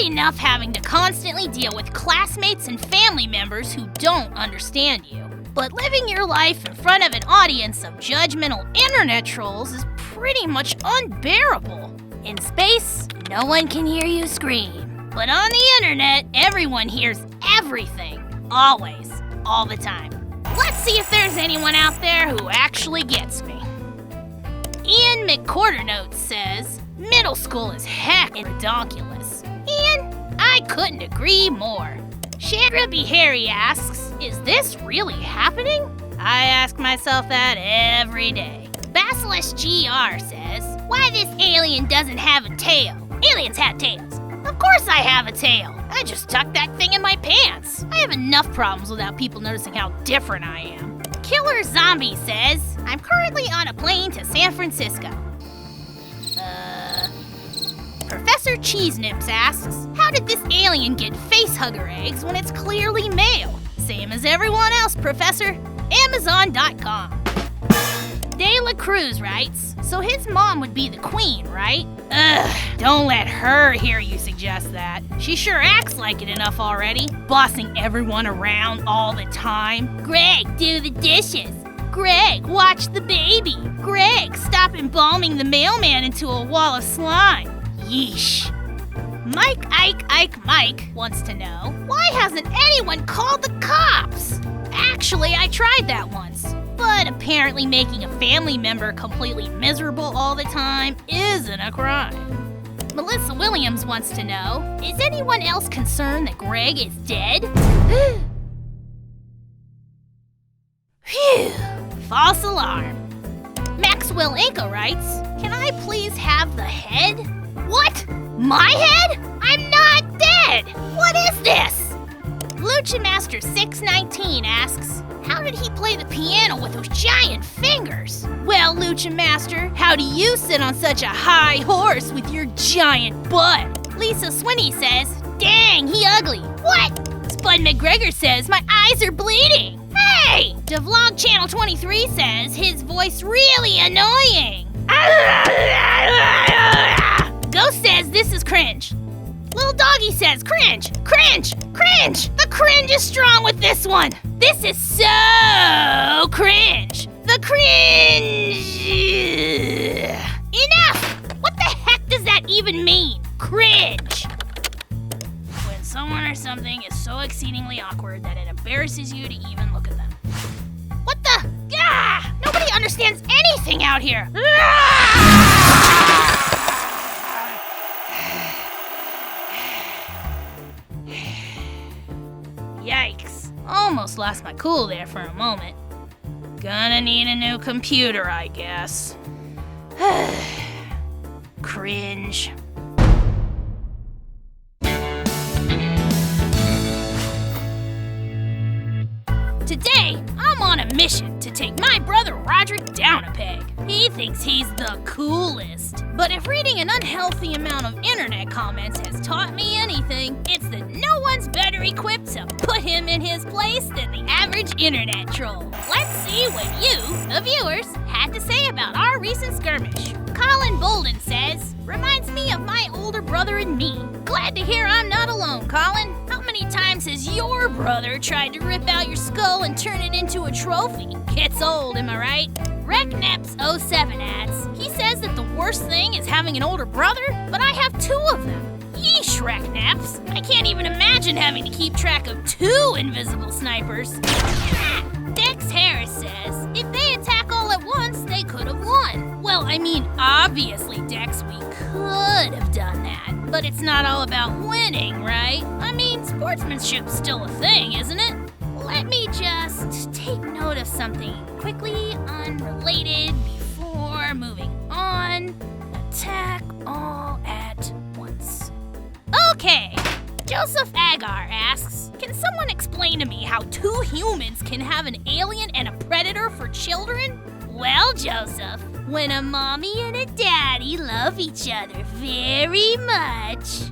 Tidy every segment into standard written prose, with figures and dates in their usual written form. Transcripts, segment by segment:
enough having to constantly deal with classmates and family members who don't understand you. But living your life in front of an audience of judgmental internet trolls is pretty much unbearable. In space, no one can hear you scream. But on the internet, everyone hears everything. Always. All the time. Let's see if there's anyone out there who actually gets me. Ian McQuarternote says, middle school is heckin' redonkulous. Ian, I couldn't agree more. Chandra B. Harry asks, is this really happening? I ask myself that every day. Basilisk GR says, why this alien doesn't have a tail? Aliens have tails. Of course I have a tail. I just tucked that thing in my pants. I have enough problems without people noticing how different I am. Killer Zombie says, I'm currently on a plane to San Francisco. Professor Cheese Nips asks, how did this alien get facehugger eggs when it's clearly male? Same as everyone else, Professor. Amazon.com. De La Cruz writes, so his mom would be the queen, right? Ugh, don't let her hear you suggest that. She sure acts like it enough already, bossing everyone around all the time. Greg, do the dishes. Greg, watch the baby. Greg, stop embalming the mailman into a wall of slime. Yeesh. Mike wants to know, why hasn't anyone called the cops? Actually, I tried that once. But apparently making a family member completely miserable all the time isn't a crime. Melissa Williams wants to know, is anyone else concerned that Greg is dead? Phew, false alarm. Maxwell Inca writes, can I please have the head? What? My head? I'm not dead! What is this? Lucha Master 619 asks, how did he play the piano with those giant fingers? Well, Lucha Master, how do you sit on such a high horse with your giant butt? Lisa Swinney says, dang, he ugly. What? Spud McGregor says, my eyes are bleeding. Hey! Devlog Channel 23 says, his voice really annoying. Ghost says, this is cringe. Little Doggy says, cringe, cringe, cringe. The cringe is strong with this one. This is so cringe. The cringe. Enough! What the heck does that even mean? Cringe. When someone or something is so exceedingly awkward that it embarrasses you to even look at them. What the? Ah! Nobody understands anything out here. Yikes. Almost lost my cool there for a moment. Gonna need a new computer, I guess. Cringe. Today, I'm on a mission to take my brother Rodrick down a peg. He thinks he's the coolest. But if reading an unhealthy amount of internet comments has taught me anything, it's that no one's better equipped to put him in his place than the average internet troll. Let's see what you, the viewers, had to say about our recent skirmish. Colin Bolden says, reminds me of my older brother and me. Glad to hear I'm not alone, Colin. How many times has your brother tried to rip out your skull and turn it into a trophy? Gets old, am I right? RecNeps07 adds, he says that the worst thing is having an older brother, but I have two of them. Yeesh, RecNeps. I can't even imagine having to keep track of two invisible snipers. Dex Harris says, if they attack all at once, they could have won. Well, I mean, obviously, Dex, we could have done that. But it's not all about winning, right? I mean, sportsmanship's still a thing, isn't it? Let me just take note of something quickly unrelated before moving on. Attack all at once. Okay. Joseph Agar asks, can someone explain to me how two humans can have an alien and a predator for children? Well, Joseph, when a mommy and a daddy love each other very much.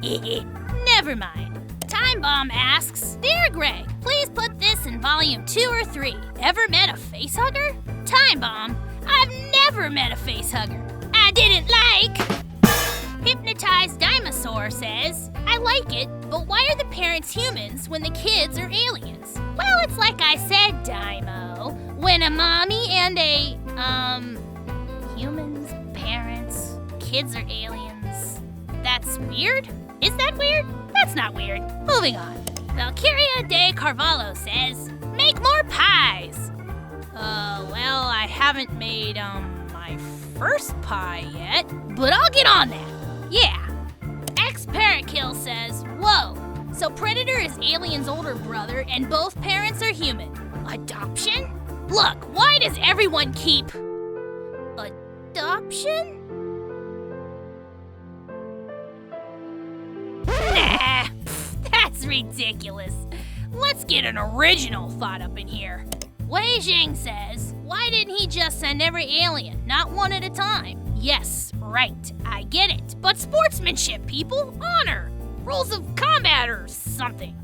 Never mind. Time Bomb asks, Dear Greg, please put this in volume 2 or 3. Ever met a facehugger? Time Bomb, I've never met a facehugger. I didn't like. Hypnotized Dinosaur says, I like it, but why are the parents humans when the kids are aliens? Well, it's like I said, Dymo. When a mommy and a, humans, parents, kids are aliens. That's weird? Is that weird? That's not weird. Moving on. Valkyria de Carvalho says, make more pies. Well, I haven't made, my first pie yet, but I'll get on that. Yeah. X-Parakill says, whoa, so Predator is Alien's older brother and both parents are human. Adoption? Look, why does everyone keep... adoption? Nah, that's ridiculous. Let's get an original thought up in here. Wei Jing says, why didn't he just send every alien, not one at a time? Yes, right, I get it. But sportsmanship, people, honor, rules of combat or something.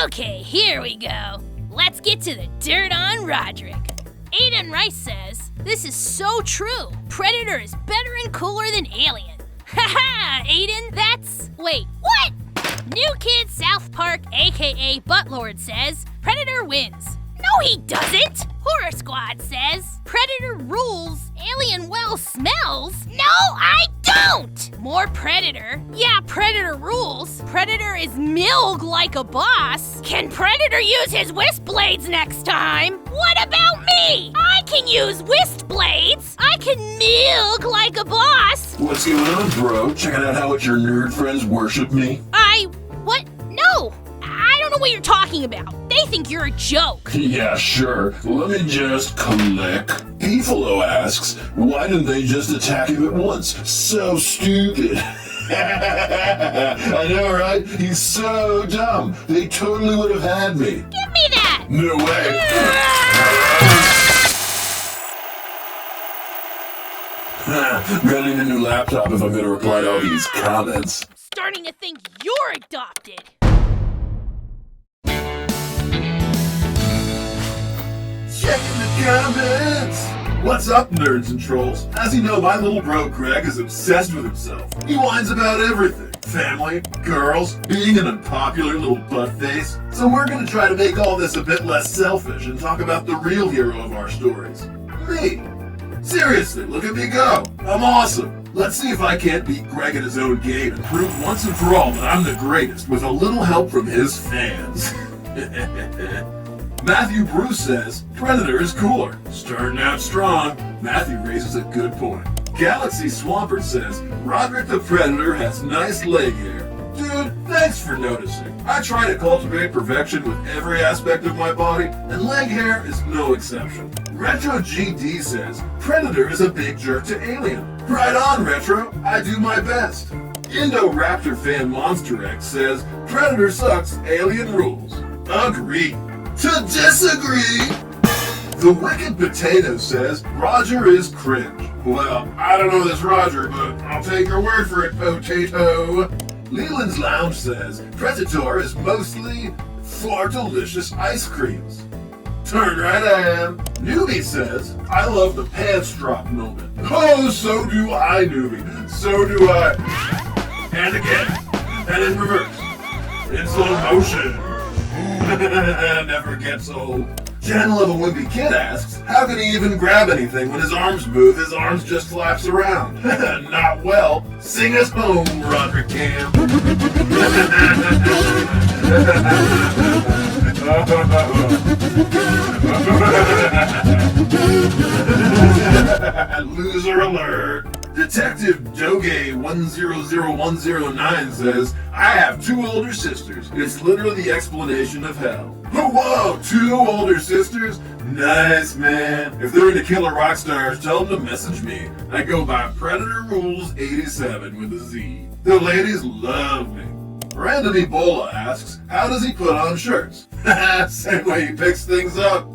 Okay, here we go. Let's get to the dirt on Rodrick. Aiden Rice says, this is so true. Predator is better and cooler than Alien. Haha, Aiden, that's... Wait, what? New Kid South Park, aka Buttlord says, Predator wins. No, he doesn't! Horror Squad says, Predator rules, Alien well smells. No, I don't! More Predator. Yeah, Predator rules. Predator is milk like a boss. Can Predator use his whisk blades next time? What about me? I can use whisk blades. I can milk like a boss. What's going on, bro? Checking out how your nerd friends worship me? What? No! I don't know what you're talking about. They think you're a joke. Yeah, sure. Let me just click. Beefalo asks, why didn't they just attack him at once? So stupid. I know, right? He's so dumb. They totally would have had me. Give me that! No way. Gotta need a new laptop if I'm gonna reply to all these comments. Starting to think you're adopted. Checking the comments! What's up, nerds and trolls? As you know, my little bro Greg is obsessed with himself. He whines about everything. Family, girls, being an unpopular little buttface. So we're gonna try to make all this a bit less selfish and talk about the real hero of our stories. Me. Seriously, look at me go. I'm awesome. Let's see if I can't beat Greg at his own game and prove once and for all that I'm the greatest with a little help from his fans. Matthew Bruce says, Predator is cooler. Starting out strong. Matthew raises a good point. Galaxy Swampert says, Rodrick the Predator has nice leg hair. Dude, thanks for noticing. I try to cultivate perfection with every aspect of my body, and leg hair is no exception. Retro GD says, Predator is a big jerk to Alien. Right on, Retro. I do my best. Indo-Raptor fan Monster X says, Predator sucks, Alien rules. Agree. To disagree! The Wicked Potato says, Roger is cringe. Well, I don't know this Roger, but I'll take your word for it, Potato. Leland's Lounge says, Predator is mostly for delicious ice creams. Turn right I am. Newbie says, I love the pants drop moment. Oh, so do I, Newbie. So do I. And again. And in reverse. In slow motion. Never gets old. Channel of a Wimpy Kid asks, how can he even grab anything when his arms move? His arms just flaps around. Not well. Sing us home, Rodrick Cam. Loser alert. Detective Doge 100109 says, I have 2 older sisters. It's literally the explanation of hell. Whoa, 2 older sisters? Nice, man. If they're into killer rock stars, tell them to message me. I go by Predator Rules 87 with a Z. The ladies love me. Random Ebola asks, how does he put on shirts? Same way he picks things up.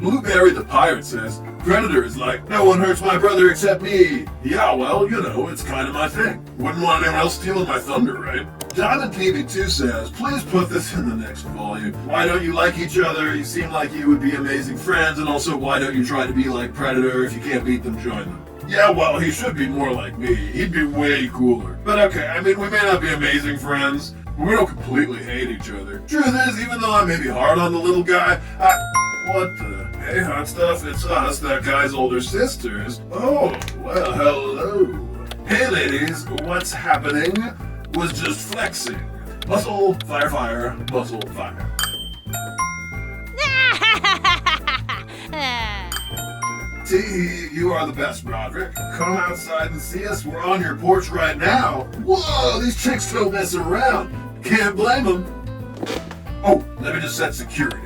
Blueberry the Pirate says, Predator is like, no one hurts my brother except me. Yeah, well, you know, it's kind of my thing. Wouldn't want anyone else stealing my thunder, right? Diamond PB2 says, please put this in the next volume. Why don't you like each other? You seem like you would be amazing friends, and also why don't you try to be like Predator? If you can't beat them, join them. Yeah, well, he should be more like me. He'd be way cooler. But okay, I mean, we may not be amazing friends, but we don't completely hate each other. Truth is, even though I may be hard on the little guy, what the? Hey, hot stuff, it's us, that guy's older sisters. Oh, well, hello. Hey, ladies, what's happening? Was just flexing. Muscle, fire, fire, muscle, fire. Tee, you are the best, Rodrick. Come outside and see us. We're on your porch right now. Whoa, these chicks don't mess around. Can't blame them. Oh, let me just set security.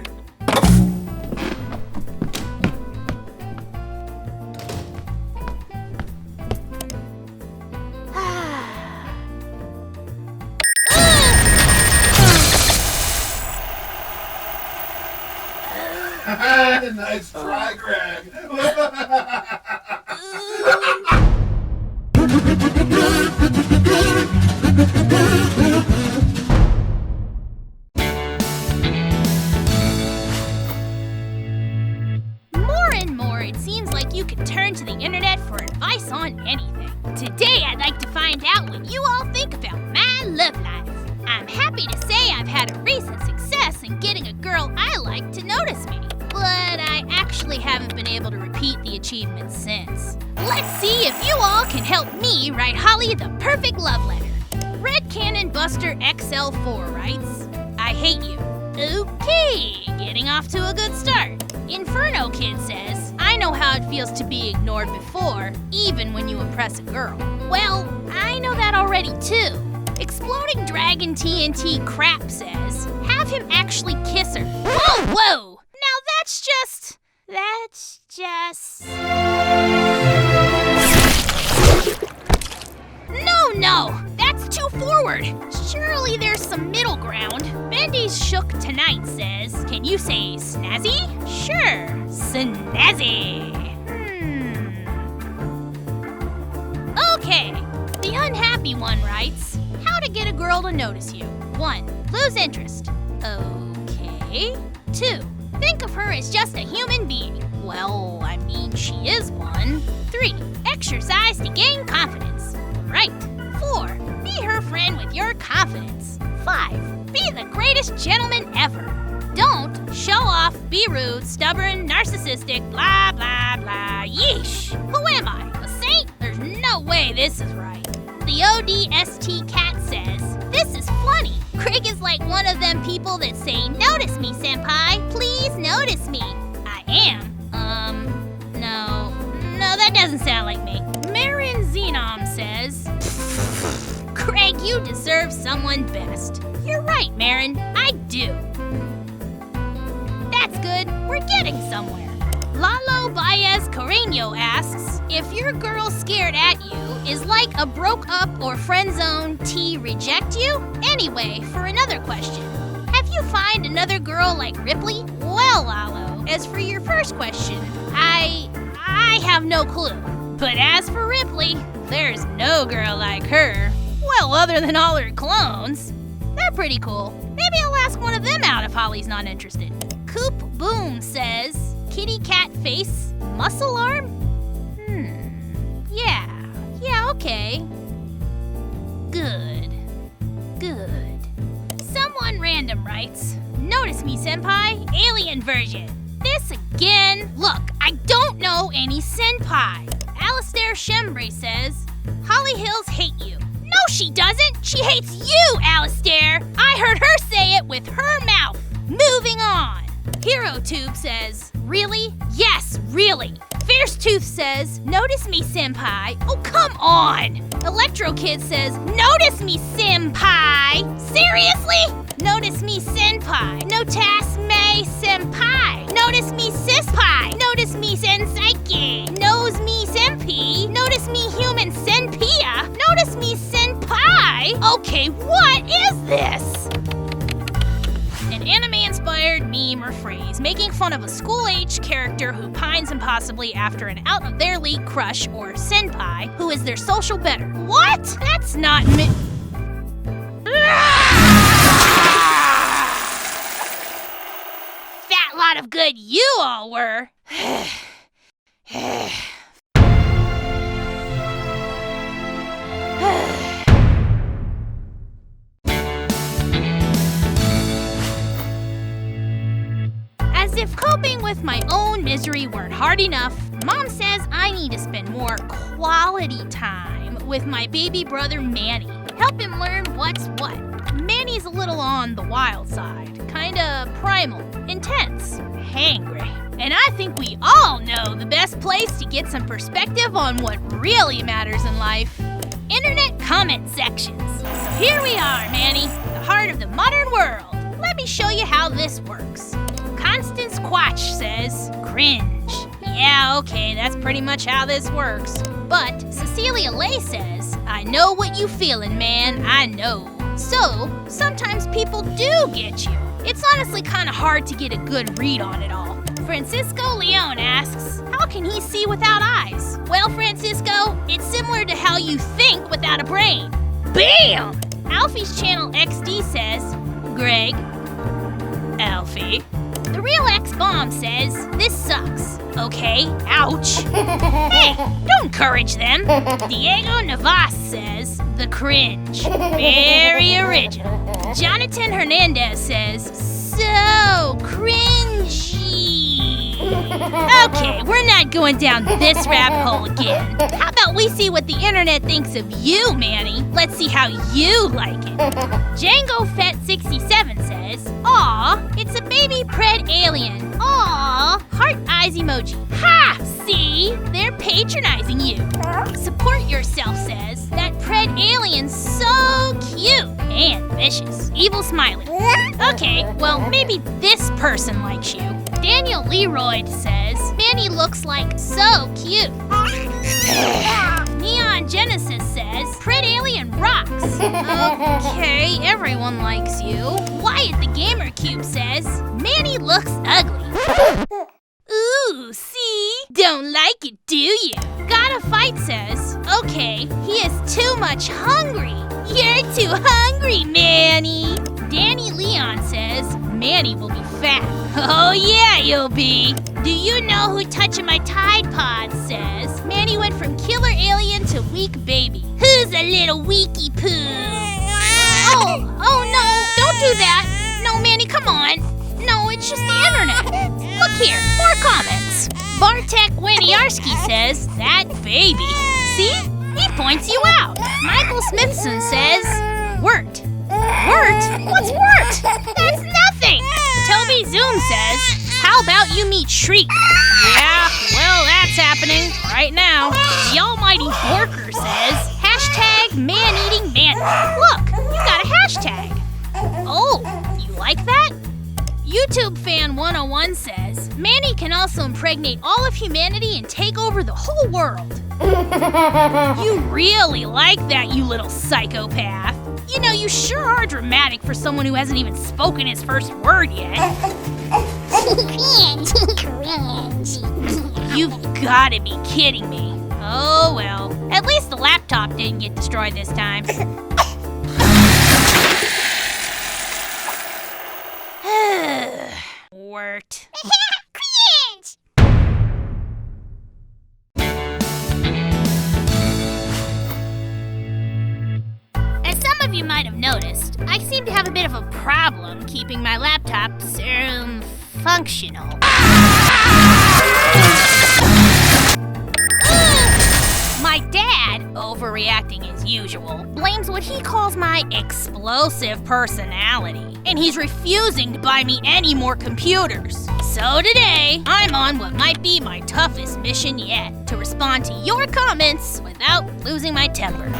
Nice try, Greg. More and more, it seems like you can turn to the internet for advice on anything. Today, I'd like to find out what you all think about my love life. I'm happy to say I've had a recent success in getting a girl I like to notice me. But I actually haven't been able to repeat the achievement since. Let's see if you all can help me write Holly the perfect love letter. Red Cannon Buster XL4 writes, I hate you. Okay, getting off to a good start. Inferno Kid says, I know how it feels to be ignored before, even when you impress a girl. Well, I know that already too. Exploding Dragon TNT Crap says, have him actually kiss her. Whoa, whoa! Now that's just... No, that's too forward. Surely there's some middle ground. Bendy's Shook Tonight says, can you say snazzy? Sure, snazzy. Okay, the unhappy one writes, how to get a girl to notice you. 1, lose interest. Okay. 2, think of her as just a human being. Well, I mean, she is one. 3, exercise to gain confidence. Right. 4, be her friend with your confidence. 5, be the greatest gentleman ever. Don't show off, be rude, stubborn, narcissistic, blah, blah, blah. Yeesh. Who am I? A saint? There's no way this is right. The ODST Cat says, this is funny. Craig is like one of them people that say, notice me, senpai. Please notice me. I am. No, that doesn't sound like me. Marin Xenom says, Craig, you deserve someone best. You're right, Marin. I do. That's good. We're getting somewhere. Lalo Baez Carreño asks, if your girl scared at you is like a broke up or friend zone T reject you? Anyway, for another question, have you find another girl like Ripley? Well, Lalo, as for your first question, I have no clue. But as for Ripley, there's no girl like her. Well, other than all her clones. They're pretty cool. Maybe I'll ask one of them out if Holly's not interested. Coop Boom says, kitty cat face, muscle arm? Yeah, okay. Good. Someone random writes, notice me, senpai, alien version. This again? Look, I don't know any senpai. Alistair Shembre says, Holly Hills hate you. No, she doesn't. She hates you, Alistair. I heard her say it with her mouth. Moving on. Hero Tube says, really? Yes, really. Fierce Tooth says, notice me, senpai. Oh, come on. Electro Kid says, notice me, senpai. Seriously? Notice me, senpai. Notas me, senpai. Notice me, sispie. Notice me, sensaiki. Knows me, senpai. Notice me, human senpia. Notice me, senpai. Okay, what is this? An anime-inspired meme or phrase making fun of a school-age character who pines impossibly after an out-of-their-league crush or senpai who is their social better. What? That's not me. good you all were. As if coping with my own misery weren't hard enough, Mom says I need to spend more quality time with my baby brother Manny. Help him learn what's what. Manny's a little on the wild side, kinda primal, intense, hangry. And I think we all know the best place to get some perspective on what really matters in life. Internet comment sections. So here we are, Manny, the heart of the modern world. Let me show you how this works. Constance Quatch says, cringe. Yeah, okay, that's pretty much how this works. But Cecilia Lay says, I know what you feelin', man, I know. So, sometimes people do get you. It's honestly kinda hard to get a good read on it all. Francisco Leon asks, how can he see without eyes? Well, Francisco, it's similar to how you think without a brain. BAM! Alfie's Channel XD says, Greg. Alfie. The Real X-Bomb says, this sucks. Okay, ouch. Hey, don't encourage them. Diego Navas says, the cringe. Very original. Jonathan Hernandez says, so cringy. Okay, we're not going down this rabbit hole again. How about we see what the internet thinks of you, Manny? Let's see how you like it. Django Fett 67 says, aw, it's a baby pred alien. Aw, heart eyes emoji. Ha! See? They're patronizing you. Support Yourself says, that pred alien's so cute and vicious. Evil smiley. Okay, well, maybe this person likes you. Daniel Leroy says, Manny looks like so cute. Neon Genesis says, pred alien rocks. Okay, everyone likes you. Wyatt the Gamer Cube says, Manny looks ugly. Ooh, see? Don't like it, do you? Gotta Fight says, okay, he is too much hungry. You're too hungry, Manny. Danny Leon says, Manny will be fat. Oh yeah, you'll be. Do you know who Touching My Tide Pod says? Manny went from killer alien to weak baby. Who's a little weaky poo? Oh no, don't do that. No, Manny, come on. No, it's just the internet. Look here, more comments. Bartek Winiarski says, that baby. See? He points you out. Michael Smithson says, Wirt. Wirt? What's Wirt? That's nothing. Toby Zoom says, how about you meet Shriek? Yeah, well, that's happening right now. The almighty Borker says, hashtag man-eating man. Look, you got a hashtag. Oh, you like that? YouTube Fan 101 says, Manny can also impregnate all of humanity and take over the whole world. You really like that, you little psychopath. You know, you sure are dramatic for someone who hasn't even spoken his first word yet. Cringe, cringe. You've gotta be kidding me. Oh well, at least the laptop didn't get destroyed this time. Wirt. Cringe. As some of you might have noticed, I seem to have a bit of a problem keeping my laptop functional. My dad, overreacting as usual, blames what he calls my explosive personality, and he's refusing to buy me any more computers. So today, I'm on what might be my toughest mission yet, to respond to your comments without losing my temper.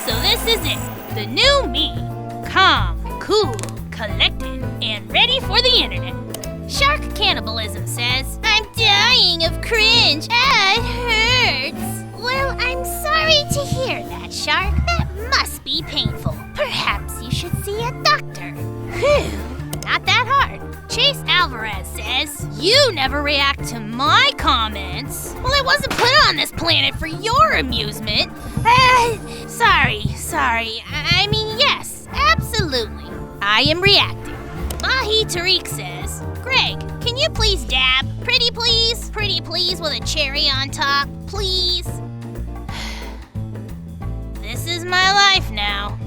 So this is it, the new me, calm, cool, collected, and ready for the internet. Shark Cannibalism says, I'm dying of cringe, it hurts. Well, I'm sorry to hear that, Shark. That must be painful. Perhaps you should see a doctor. Whew, not that hard. Chase Alvarez says, you never react to my comments. Well, I wasn't put on this planet for your amusement. Sorry. I mean, yes, absolutely. I am reacting. Bahi Tariq says, Greg, Can you please dab? Pretty please? Pretty please with a cherry on top, please? This is my life now.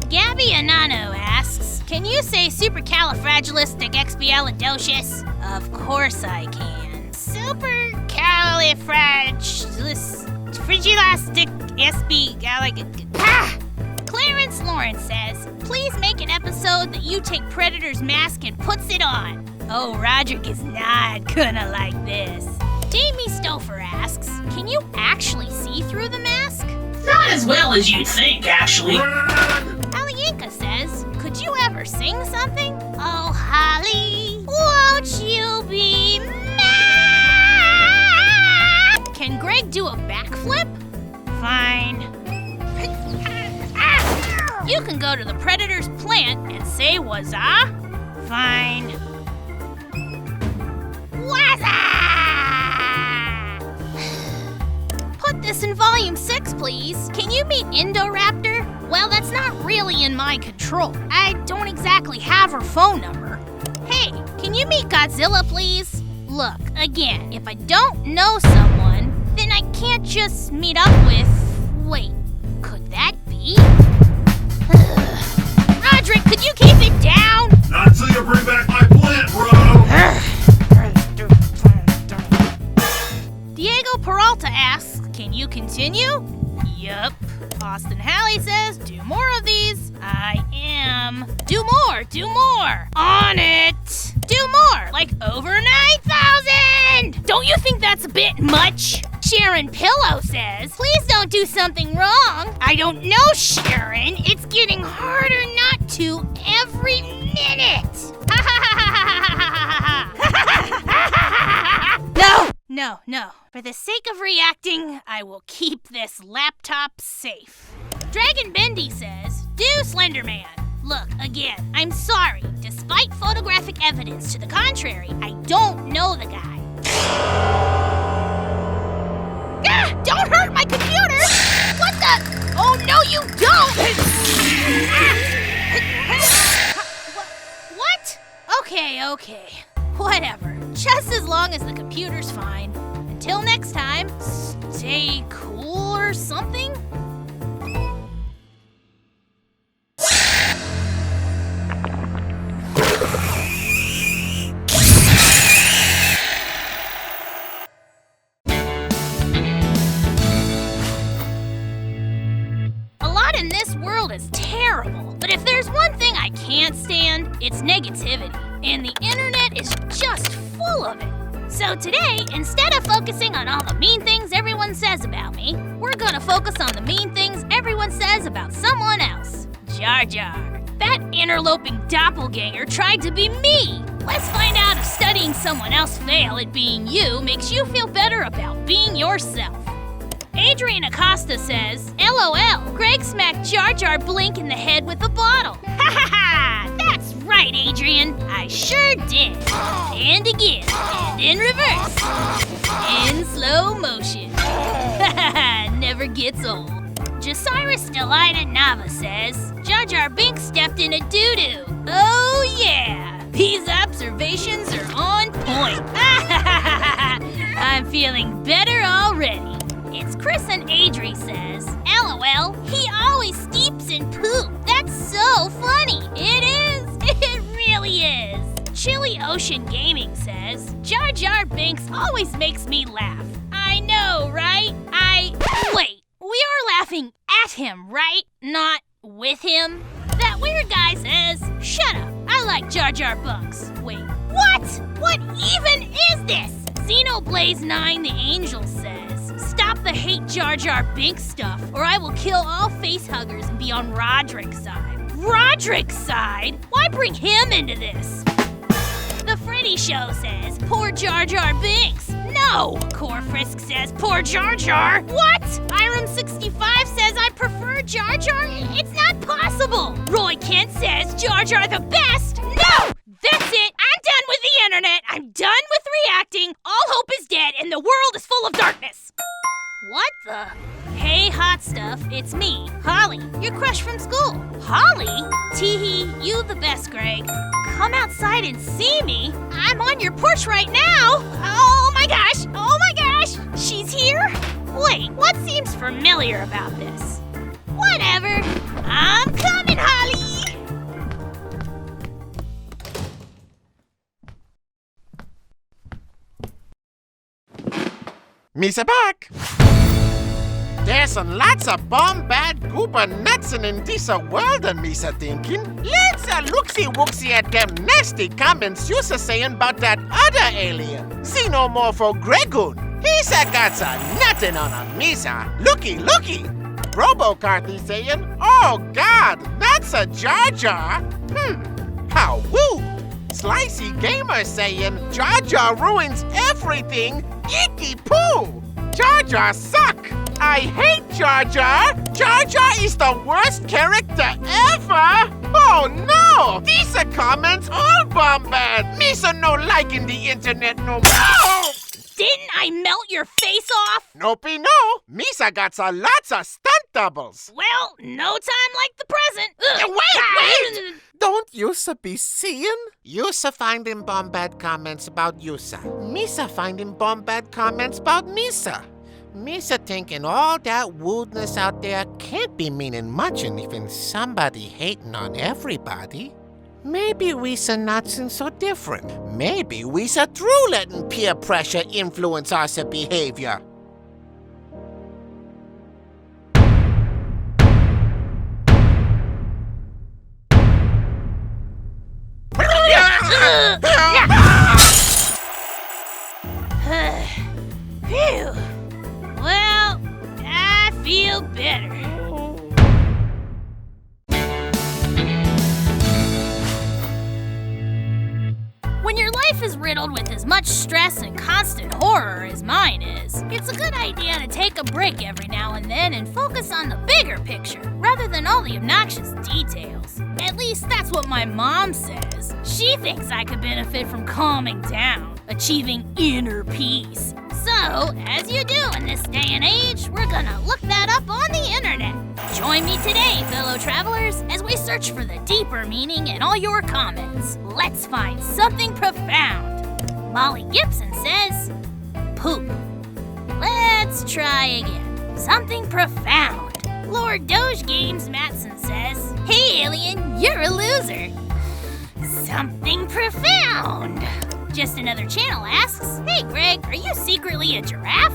Gabby Anano asks, can you say supercalifragilisticexpialidocious? Of course I can. Supercalifragilisticexpialidocious. Clarence Lawrence says, please make an episode that you take Predator's mask and puts it on. Oh, Rodrick is not gonna like this. Jamie Stouffer asks, can you actually see through the mask? Not as well as you'd think, actually. Alienka says, could you ever sing something? Oh, Holly, won't you be mine? Can Greg do a backflip? Fine. You can go to the Predator's plant and say wazza? Fine. Wazza! Put this in volume 6, please. Can you meet Indoraptor? Well, that's not really in my control. I don't exactly have her phone number. Hey, can you meet Godzilla, please? Look, again, if I don't know someone, then I can't just meet up with... Wait, could that be? Rodrick, could you keep it down? Not until you bring back my plant, bro! Diego Peralta asks, can you continue? Yup. Austin Halley says, do more of these. I am. Do more, do more. On it. Do more, like over 9,000. Don't you think that's a bit much? Sharon Pillow says, please don't do something wrong. I don't know, Sharon. It's getting harder not to every minute. No. For the sake of reacting, I will keep this laptop safe. Dragon Bendy says, do Slenderman. Look, again, I'm sorry. Despite photographic evidence to the contrary, I don't know the guy. Ah! Don't hurt my computer! What the? Oh, no, you don't! What? Okay. Whatever. Just as long as the computer's fine. Until next time, stay cool or something? A lot in this world is terrible, but if there's one thing I can't stand, it's negativity. And the internet is just full of it. So today, instead of focusing on all the mean things everyone says about me, we're gonna focus on the mean things everyone says about someone else. Jar Jar. That interloping doppelganger tried to be me. Let's find out if studying someone else fail at being you makes you feel better about being yourself. Adrian Acosta says, LOL, Greg smacked Jar Jar Blink in the head with a bottle. Ha ha ha! That's right, Adrian. I sure did. And again. And in reverse. In slow motion. Ha ha ha! Never gets old. Jasiris Delina Nava says, Jar Jar Binks stepped in a doo-doo. Oh yeah! These observations are on point. Ha ha ha! I'm feeling better already. It's Chris and Adri says, LOL, he always steeps in poop. That's so funny. It is. It really is. Chili Ocean Gaming says, Jar Jar Binks always makes me laugh. I know, right? Wait, we are laughing at him, right? Not with him? That weird guy says, shut up. I like Jar Jar Bunks. Wait, what? What even is this? Xenoblaze9 the Angel says, stop the hate Jar Jar Binks stuff, or I will kill all facehuggers and be on Rodrick's side. Rodrick's side? Why bring him into this? The Freddy Show says, poor Jar Jar Binks. No! Core Frisk says, poor Jar Jar. What? Irem65 says, I prefer Jar Jar? It's not possible. Roy Kent says, Jar Jar the best. No! That's it. I'm done with the internet. I'm done with reacting. All hope is dead and the world is full of darkness. What the? Hey, hi. hot stuff, it's me, Holly, your crush from school. Holly? Teehee, you the best, Greg. Come outside and see me. I'm on your porch right now. Oh my gosh, she's here? Wait, what seems familiar about this? Whatever, I'm coming, Holly. Misa back! There's lots of bomb bad goober nuts in this world, Misa thinking. Let's looksy-wooksy at them nasty comments you're saying about that other alien. See no more for Gregoon. He's got nothing on a Misa. Looky! Robo-Carthy saying, oh God, that's a Jar Jar. How woo! Slicey Gamer saying, Jar Jar ruins everything. Icky poo! Jar Jar suck! I hate Jar Jar! Jar Jar is the worst character ever! Oh no! These are comments all bombard! Misa no liking the internet no more! Didn't I melt your face off? Nopey no! Misa got lots of stunt doubles! Well, no time like the present. Wait! Don't Yusa be seeing? Yusa finding bombard comments about Yusa. Misa finding bombard comments about Misa. Misa thinking all that woodness out there can't be meaning much and even somebody hating on everybody. Maybe we's not so different. Maybe we's through letting peer pressure influence our behavior. Phew. Well, I feel better. When your life is riddled with as much stress and constant horror as mine is, it's a good idea to take a break every now and then and focus on the bigger picture, rather than all the obnoxious details. At least that's what my mom says. She thinks I could benefit from calming down, achieving inner peace. So, as you do in this day and age, we're gonna look that up on the internet. Join me today, fellow travelers, as we search for the deeper meaning in all your comments. Let's find something profound. Molly Gibson says, poop. Let's try again. Something profound. Lord Doge Games Matson says, hey alien, you're a loser. Something profound. Just Another Channel asks, hey Greg, are you secretly a giraffe?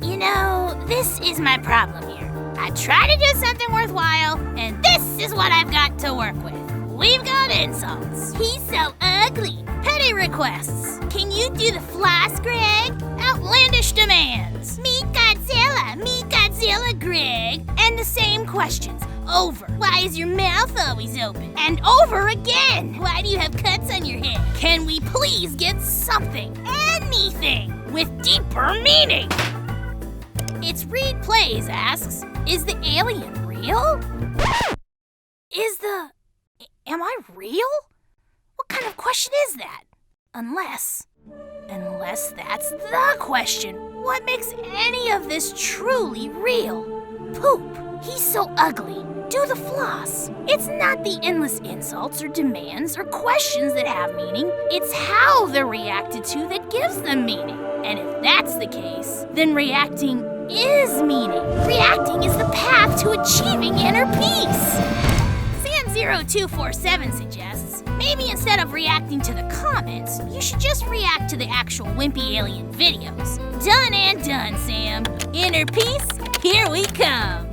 You know, this is my problem here. I try to do something worthwhile, and this is what I've got to work with. We've got insults. He's so ugly. Petty requests. Can you do the floss, Greg? Outlandish demands. Meet Godzilla, Greg. And the same questions. Over. Why is your mouth always open? And over again. Why do you have cuts on your head? Can we please get something, anything, with deeper meaning? It's Reed Plays asks, is the alien real? Am I real? What kind of question is that? Unless that's the question. What makes any of this truly real? Poop. He's so ugly. Do the floss. It's not the endless insults or demands or questions that have meaning. It's how they're reacted to that gives them meaning. And if that's the case, then reacting is meaning. Reacting is the path to achieving inner peace. Sam0247 suggests, maybe instead of reacting to the comments, you should just react to the actual Wimpy Alien videos. Done and done, Sam. Inner peace, here we come.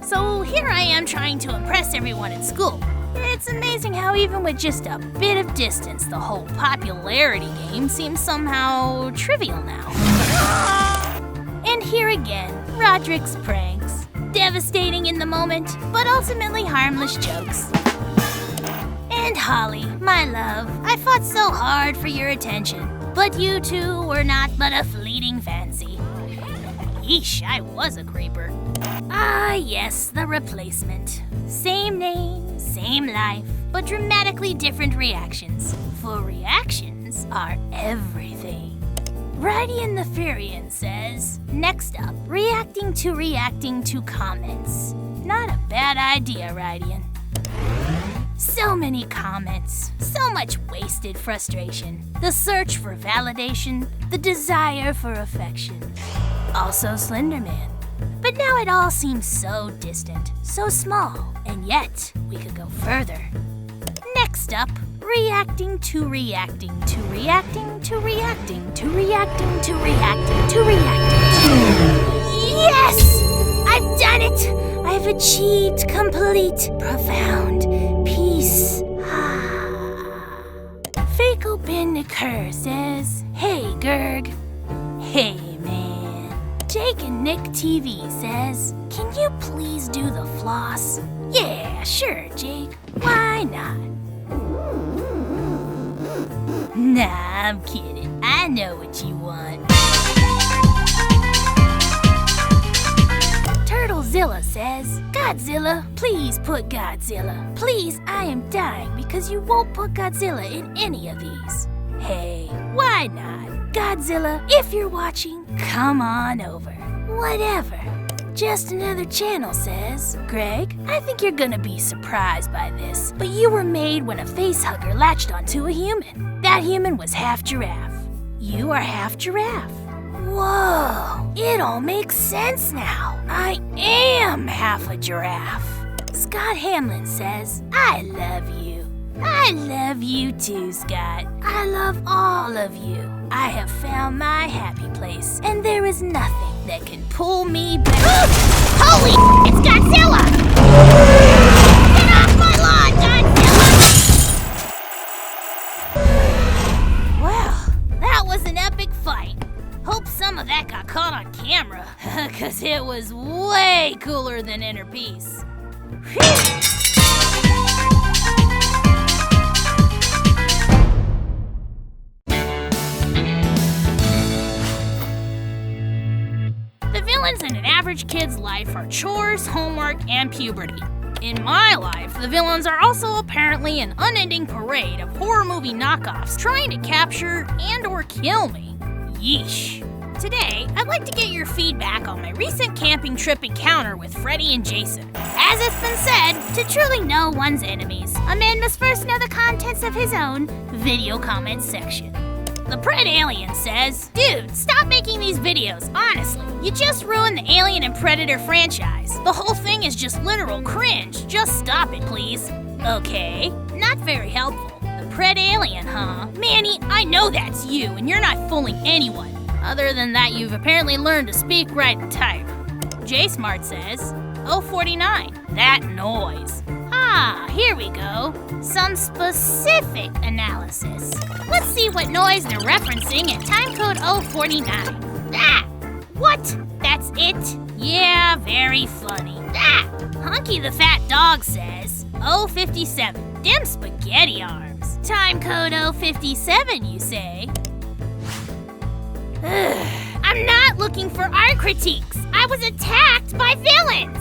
So here I am trying to impress everyone in school. It's amazing how even with just a bit of distance, the whole popularity game seems somehow trivial now. And here again, Rodrick's pranks. Devastating in the moment, but ultimately harmless jokes. And Holly, my love, I fought so hard for your attention, but you two were not but a fleeting fancy. Yeesh, I was a creeper. Ah, yes, the replacement. Same name, same life, but dramatically different reactions. For reactions are everything. Radian the Furian says, next up, reacting to comments. Not a bad idea, Radian. So many comments, so much wasted frustration, the search for validation, the desire for affection. Also Slenderman. But now it all seems so distant, so small, and yet we could go further. Next up, reacting to reacting. Yes! I've done it! I've achieved complete, profound peace. Faco Ben Nicker says, hey Gerg. Hey man. Jake and Nick TV says, can you please do the floss? Yeah, sure, Jake. Why not? Nah, I'm kidding. I know what you want. Turtlezilla says, Godzilla, please put Godzilla. Please, I am dying because you won't put Godzilla in any of these. Hey, why not? Godzilla, if you're watching, come on over. Whatever. Just Another Channel says, Greg, I think you're gonna be surprised by this, but you were made when a facehugger latched onto a human. That human was half giraffe. You are half giraffe. Whoa, it all makes sense now. I am half a giraffe. Scott Hamlin says, I love you. I love you too, Scott. I love all of you. I have found my happy place, and there is nothing that can pull me back. Holy it's Godzilla! Get off my lawn, Godzilla! Well, that was an epic fight. Hope some of that got caught on camera, cause it was way cooler than Inner Peace. Phew. Villains in an average kid's life are chores, homework, and puberty. In my life, the villains are also apparently an unending parade of horror movie knockoffs trying to capture and/or kill me. Yeesh. Today, I'd like to get your feedback on my recent camping trip encounter with Freddy and Jason. As it's been said, to truly know one's enemies, a man must first know the contents of his own video comment section. The Pred Alien says, dude, stop making these videos, honestly. You just ruined the Alien and Predator franchise. The whole thing is just literal cringe. Just stop it, please. Okay, not very helpful. The Pred Alien, huh? Manny, I know that's you, and you're not fooling anyone. Other than that, you've apparently learned to speak, write, and type. J Smart says, 049, that noise. Ah, here we go. Some specific analysis. Let's see what noise they're referencing in timecode 049. Ah! What? That's it? Yeah, very funny. Ah! Hunky the Fat Dog says, 057, dim spaghetti arms. Timecode 057, you say? I'm not looking for art critiques. I was attacked by villains.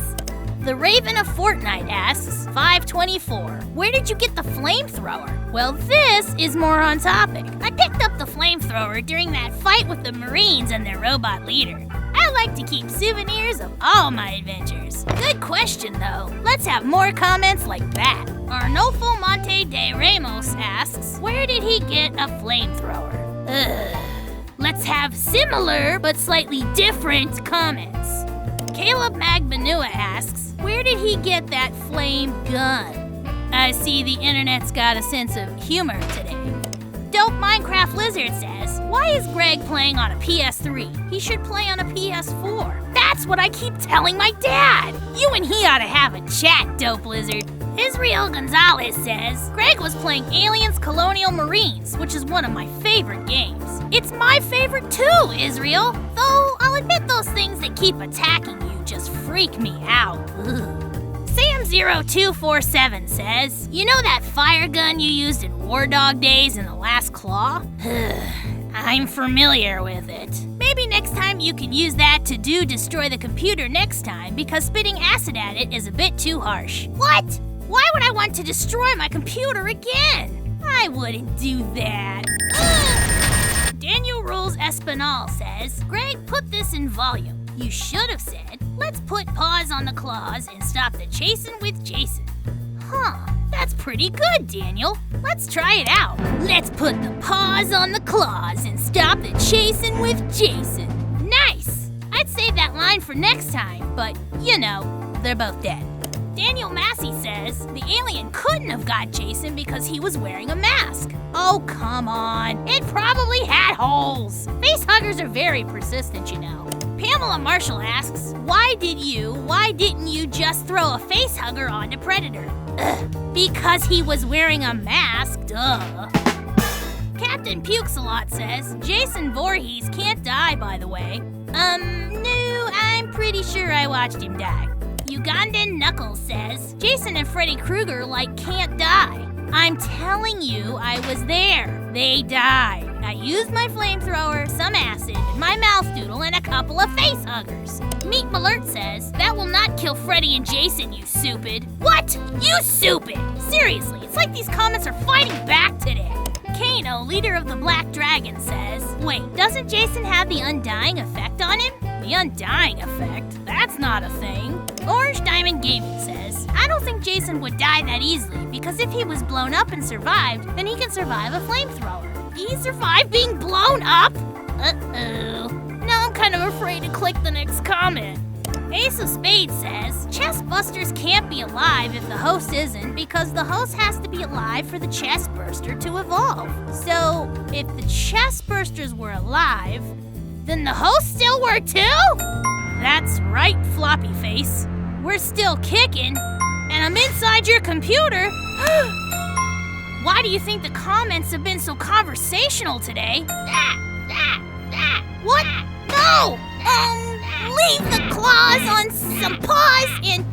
The Raven of Fortnite asks, 524, where did you get the flamethrower? Well, this is more on topic. I picked up the flamethrower during that fight with the Marines and their robot leader. I like to keep souvenirs of all my adventures. Good question, though. Let's have more comments like that. Arnolfo Monte de Ramos asks, where did he get a flamethrower? Let's have similar but slightly different comments. Caleb Magbanua asks, where did he get that flame gun? I see the internet's got a sense of humor today. Dope Minecraft Lizard says, why is Greg playing on a PS3? He should play on a PS4. That's what I keep telling my dad. You and he ought to have a chat, Dope Lizard. Israel Gonzalez says, Greg was playing Aliens Colonial Marines, which is one of my favorite games. It's my favorite too, Israel. Though I'll admit those things that keep attacking you just freak me out. Ugh. Sam0247 says, you know that fire gun you used in War Dog days in The Last Claw? I'm familiar with it. Maybe next time you can use that to destroy the computer next time because spitting acid at it is a bit too harsh. What? Why would I want to destroy my computer again? I wouldn't do that. Daniel Rules Espinal says, Greg, put this in volume. You should have said, let's put paws on the claws and stop the chasing with Jason. Huh, that's pretty good, Daniel. Let's try it out. Let's put the paws on the claws and stop the chasing with Jason. Nice! I'd save that line for next time, but, you know, they're both dead. Daniel Massey says the alien couldn't have got Jason because he was wearing a mask. Oh, come on. It probably had holes. Facehuggers are very persistent, you know. Pamela Marshall asks, why didn't you just throw a facehugger onto Predator? Because he was wearing a mask, duh. Captain Pukes-a-Lot says, Jason Voorhees can't die, by the way. No, I'm pretty sure I watched him die. Ugandan Knuckles says, Jason and Freddy Krueger, can't die. I'm telling you, I was there. They died. I used my flamethrower, some acid, my mouth doodle, and a couple of facehuggers. Meat Malert says, that will not kill Freddy and Jason, you stupid. What? You stupid! Seriously, it's like these comments are fighting back today. Kano, leader of the Black Dragon, says, wait, doesn't Jason have the undying effect on him? The undying effect? That's not a thing. Orange Diamond Gaming says, I don't think Jason would die that easily because if he was blown up and survived, then he can survive a flamethrower. He survived being blown up? Uh-oh. Now I'm kind of afraid to click the next comment. Ace of Spades says, Chestbusters can't be alive if the host isn't because the host has to be alive for the Chestburster to evolve. So, if the Chestbursters were alive, then the hosts still were too? That's right, Floppy Face. We're still kicking, and I'm inside your computer. Why do you think the comments have been so conversational today? What? No! Leave the claws on some paws and...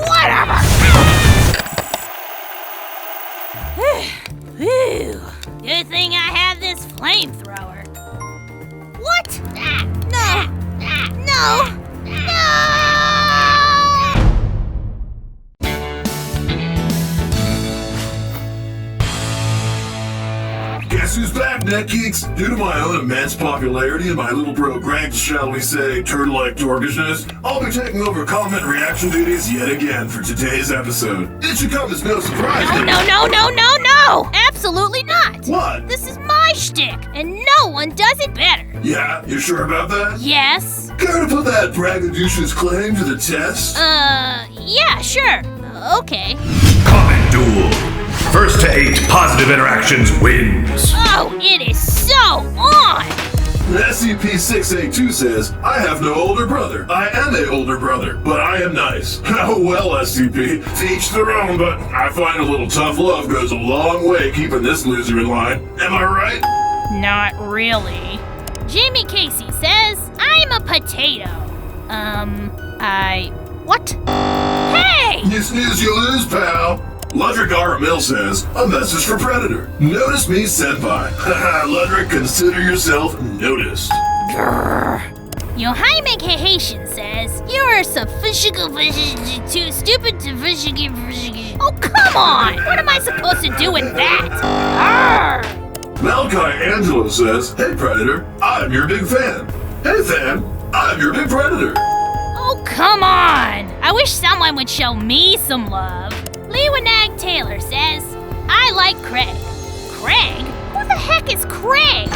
whatever! Whew. Good thing I have this flamethrower. What? No! No! No! Guess who's back, NetGeeks? Due to my own immense popularity and my little bro Greg's, shall we say, turtle-like dorkishness, I'll be taking over comment reaction duties yet again for today's episode. It should come as no surprise that... No! Absolutely not! What? This is my shtick, and no one does it better. Yeah? You sure about that? Yes? Care to put that braggadocious claim to the test? Yeah, sure. Okay. Comment Duel. First to 8 positive interactions wins. Oh, it is so on! SCP-682 says, I have no older brother. I am an older brother, but I am nice. Oh well, SCP. To each their own, but I find a little tough love goes a long way keeping this loser in line. Am I right? Not really. Jamie Casey says, I'm a potato. What? Hey! You snooze, you lose, pal. Ludrick Aramil says, a message for Predator. Notice me, senpai. Haha, Ludrick, consider yourself noticed. Yohaime Haitian says, you're too stupid to... Oh, come on! What am I supposed to do with that? Malachi Angelo says, hey, Predator, I'm your big fan. Hey, fan, I'm your big Predator. Oh, come on! I wish someone would show me some love. Lewanag Taylor says, I like Craig. Craig? Who the heck is Craig?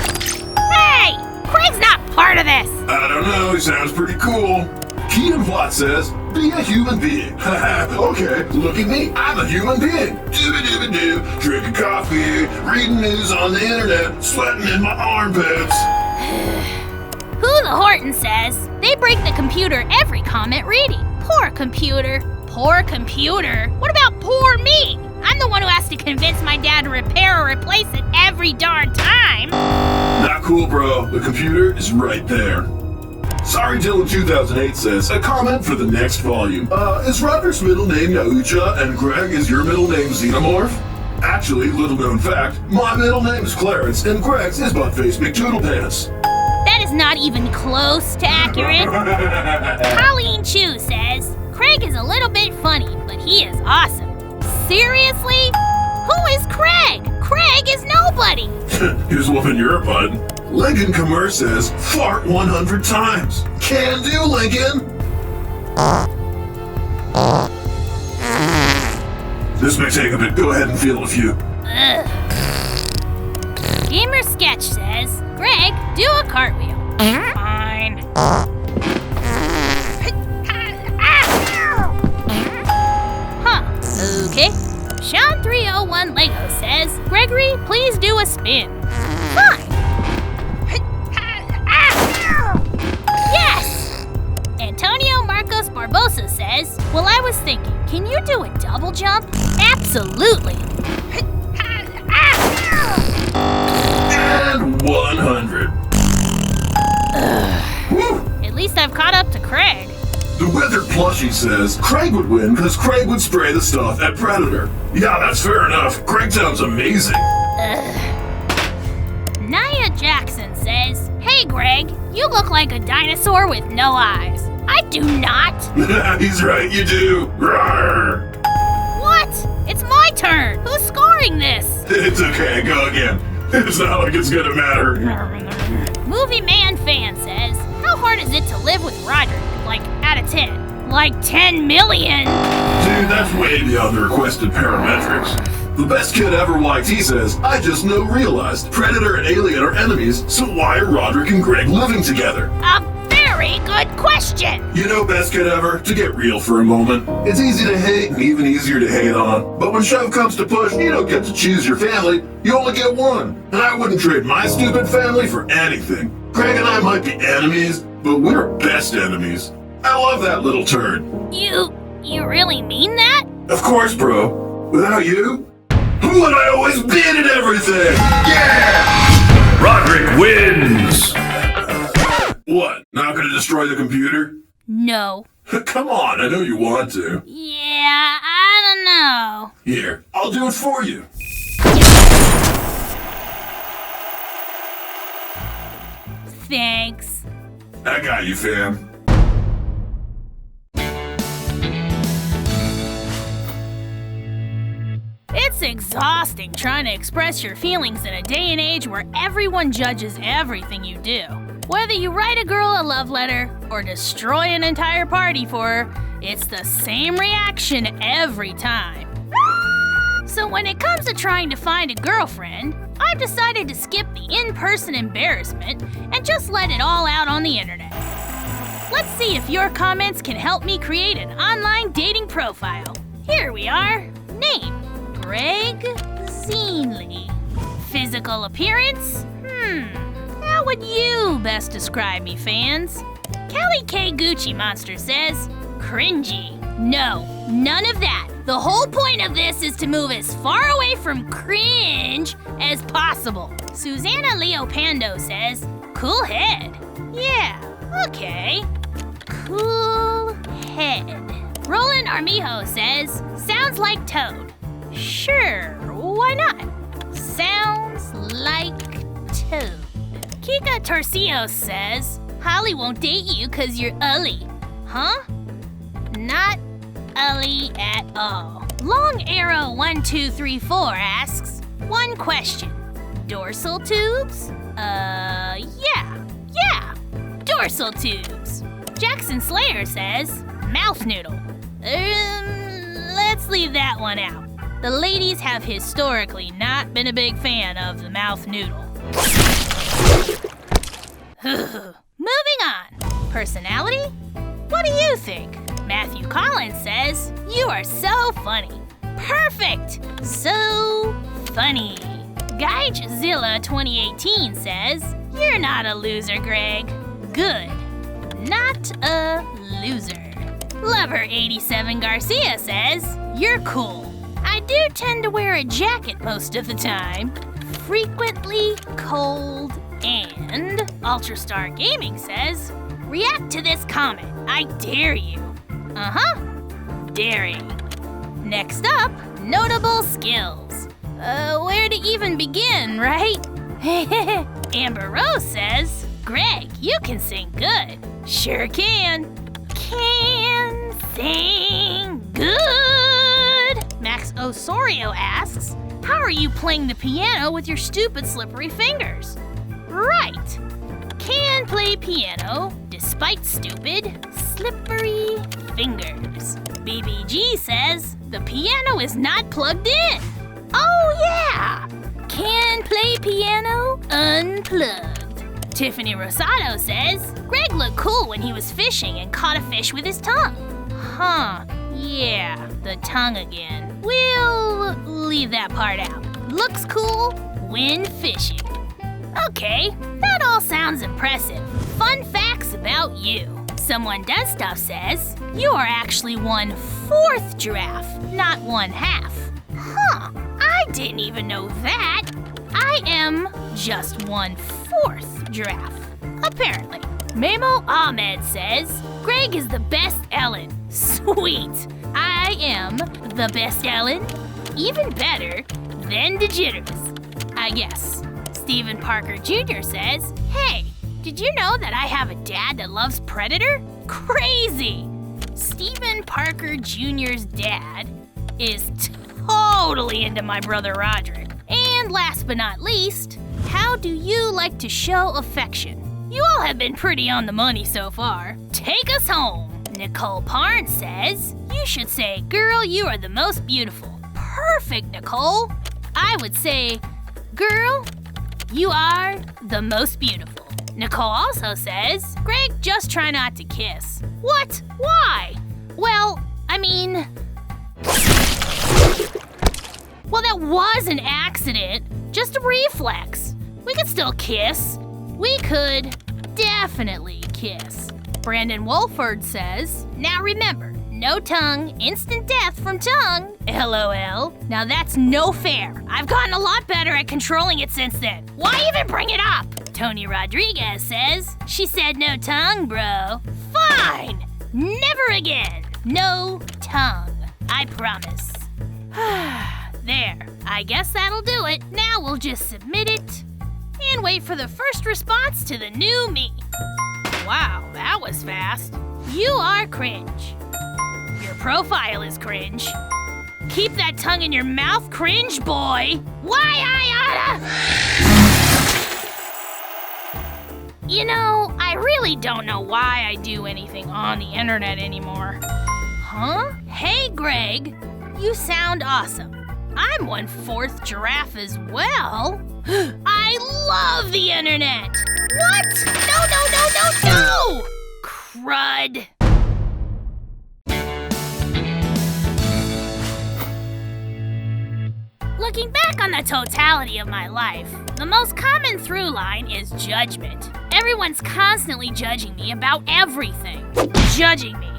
Hey! Craig's not part of this! I don't know, he sounds pretty cool. Keaton Plot says, be a human being. Haha, okay, look at me, I'm a human being. Dooba-dooba-doo, drinking coffee, reading news on the internet, sweating in my armpits. Who the Horton says, they break the computer every comment reading. Poor computer. Poor computer? What about poor me? I'm the one who has to convince my dad to repair or replace it every darn time. Not cool, bro. The computer is right there. Sorry Dylan 2008 says, a comment for the next volume. Is Rodrick's middle name Yaucha and Greg is your middle name Xenomorph? Actually, little known fact, my middle name is Clarence and Greg's is Buttface McToodlepants. That is not even close to accurate. Colleen Chu says, Craig is a little bit funny, but he is awesome. Seriously? Who is Craig? Craig is nobody. Here's whooping your butt. Lincoln Commerce says, fart 100 times. Can do, Lincoln. This may take a bit. Go ahead and feel a few. Gamer Sketch says, Greg, do a cartwheel. Fine. Huh, okay. Sean 301 Lego says, Gregory, please do a spin. Fine. Yes! Antonio Marcos Barbosa says, well, I was thinking, can you do a double jump? Absolutely. And 100. At least I've caught up to Craig. The Withered Plushie says Craig would win because Craig would spray the stuff at Predator. Yeah, that's fair enough. Craig sounds amazing. Nia Jackson says, hey Greg, you look like a dinosaur with no eyes. I do not. He's right, you do. Rawr. What? It's my turn. Who's scoring this? It's okay, go again. It's not like it's gonna matter. Movie Man Fan says, how hard is it to live with Rodrick? Like, out of 10? Like 10 million? Dude, that's way beyond the requested parametrics. The best kid ever YT says, I just now realized Predator and Alien are enemies, so why are Rodrick and Greg living together? A very good question. You know, best kid ever, to get real for a moment, it's easy to hate and even easier to hate on. But when shove comes to push, you don't get to choose your family, you only get one. And I wouldn't trade my stupid family for anything. Greg and I might be enemies, but we're best enemies. I love that little turd. You really mean that? Of course, bro. Without you, who would I always been at everything? Yeah! Rodrick wins! What, not gonna destroy the computer? No. Come on, I know you want to. Yeah, I don't know. Here, I'll do it for you. Thanks. I got you, fam. It's exhausting trying to express your feelings in a day and age where everyone judges everything you do. Whether you write a girl a love letter or destroy an entire party for her, it's the same reaction every time. So when it comes to trying to find a girlfriend, I've decided to skip the in-person embarrassment and just let it all out on the internet. Let's see if your comments can help me create an online dating profile. Here we are. Name, Greg Zinley. Physical appearance? How would you best describe me, fans? Kelly K. Gucci Monster says, cringy. No, none of that. The whole point of this is to move as far away from cringe as possible. Susanna Leo Pando says, cool head. Yeah, okay. Cool head. Roland Armijo says, sounds like Toad. Sure, why not? Sounds like Toad. Kika Torcios says, Holly won't date you cause you're ugly. Huh? Not ugly at all. Long Arrow 1234 asks, one question. Dorsal tubes? Yeah. Dorsal tubes. Jackson Slayer says, mouth noodle. Let's leave that one out. The ladies have historically not been a big fan of the mouth noodle. Moving on. Personality? What do you think? Matthew Collins says, you are so funny. Perfect! So funny. Gaijzilla 2018 says, you're not a loser, Greg. Good. Not a loser. Lover87 Garcia says, you're cool. I do tend to wear a jacket most of the time. Frequently cold. And Ultrastar Gaming says, react to this comment. I dare you. Daring. Next up, notable skills. Where to even begin, right? Amber Rose says, Greg, you can sing good. Sure can. Can sing good. Max Osorio asks, How are you playing the piano with your stupid slippery fingers? Right. Can play piano despite stupid, slippery fingers. BBG says the piano is not plugged in. Oh yeah! Can play piano unplugged. Tiffany Rosado says Greg looked cool when he was fishing and caught a fish with his tongue. Huh, yeah, the tongue again. We'll leave that part out. Looks cool when fishing. Okay, that all sounds impressive. Fun facts about you. Someone Does Stuff says you are actually 1/4 giraffe, not 1/2. Huh, I didn't even know that. I am just 1/4 giraffe, apparently. Memo Ahmed says Greg is the best Ellen. Sweet. I am the best Ellen, even better than the jitters, I guess. Stephen Parker Jr. says, hey, did you know that I have a dad that loves Predator? Crazy! Stephen Parker Jr.'s dad is totally into my brother Rodrick. And last but not least, how do you like to show affection? You all have been pretty on the money so far. Take us home. Nicole Parnes says, you should say, girl, you are the most beautiful. Perfect, Nicole. I would say, girl, you are the most beautiful. Nicole also says, Greg, just try not to kiss. What? Why? Well, I mean... Well, that was an accident. Just a reflex. We could still kiss. We could definitely kiss. Brandon Wolford says, now remember, no tongue, instant death from tongue. LOL. Now that's no fair. I've gotten a lot better at controlling it since then. Why even bring it up? Tony Rodriguez says, she said no tongue, bro. Fine. Never again. No tongue. I promise. There. I guess that'll do it. Now we'll just submit it and wait for the first response to the new me. Wow, that was fast. You are cringe. Your profile is cringe. Keep that tongue in your mouth, cringe boy. Why I oughta... You know, I really don't know why I do anything on the internet anymore. Huh? Hey, Greg. You sound awesome. I'm 1/4 giraffe as well. I love the internet. What? No. Crud. Looking back on the totality of my life, the most common through line is judgment. Everyone's constantly judging me about everything. Judging me.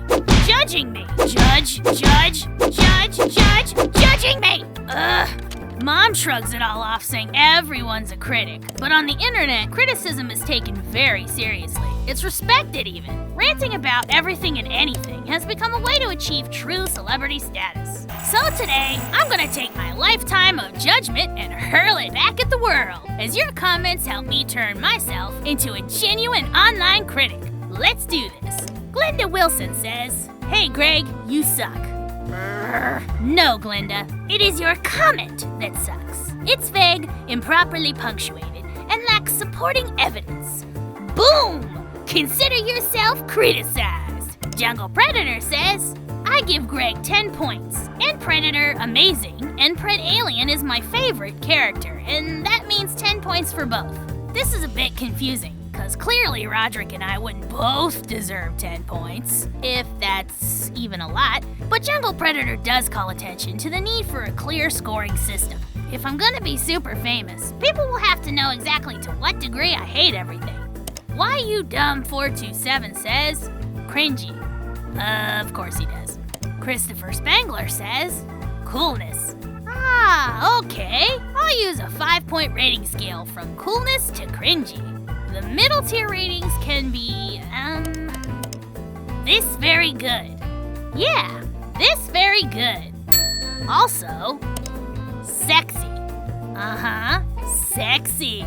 Judging me. Judging me. Ugh. Mom shrugs it all off, saying everyone's a critic. But on the internet, criticism is taken very seriously. It's respected even. Ranting about everything and anything has become a way to achieve true celebrity status. So today, I'm gonna take my lifetime of judgment and hurl it back at the world, as your comments help me turn myself into a genuine online critic. Let's do this. Glenda Wilson says, hey Greg, you suck. No, Glenda, it is your comment that sucks. It's vague, improperly punctuated, and lacks supporting evidence. Boom! Consider yourself criticized. Jungle Predator says, I give Greg 10 points, and Predator amazing, and Pred Alien is my favorite character, and that means 10 points for both. This is a bit confusing, because clearly Rodrick and I wouldn't both deserve 10 points, if that's even a lot, but Jungle Predator does call attention to the need for a clear scoring system. If I'm gonna be super famous, people will have to know exactly to what degree I hate everything. Why You Dumb 427 says, cringy. Of course he does. Christopher Spangler says, coolness. Ah, okay. I'll use a 5-point rating scale from coolness to cringy. The middle tier ratings can be, this very good. Yeah, this very good. Also, sexy. Sexy.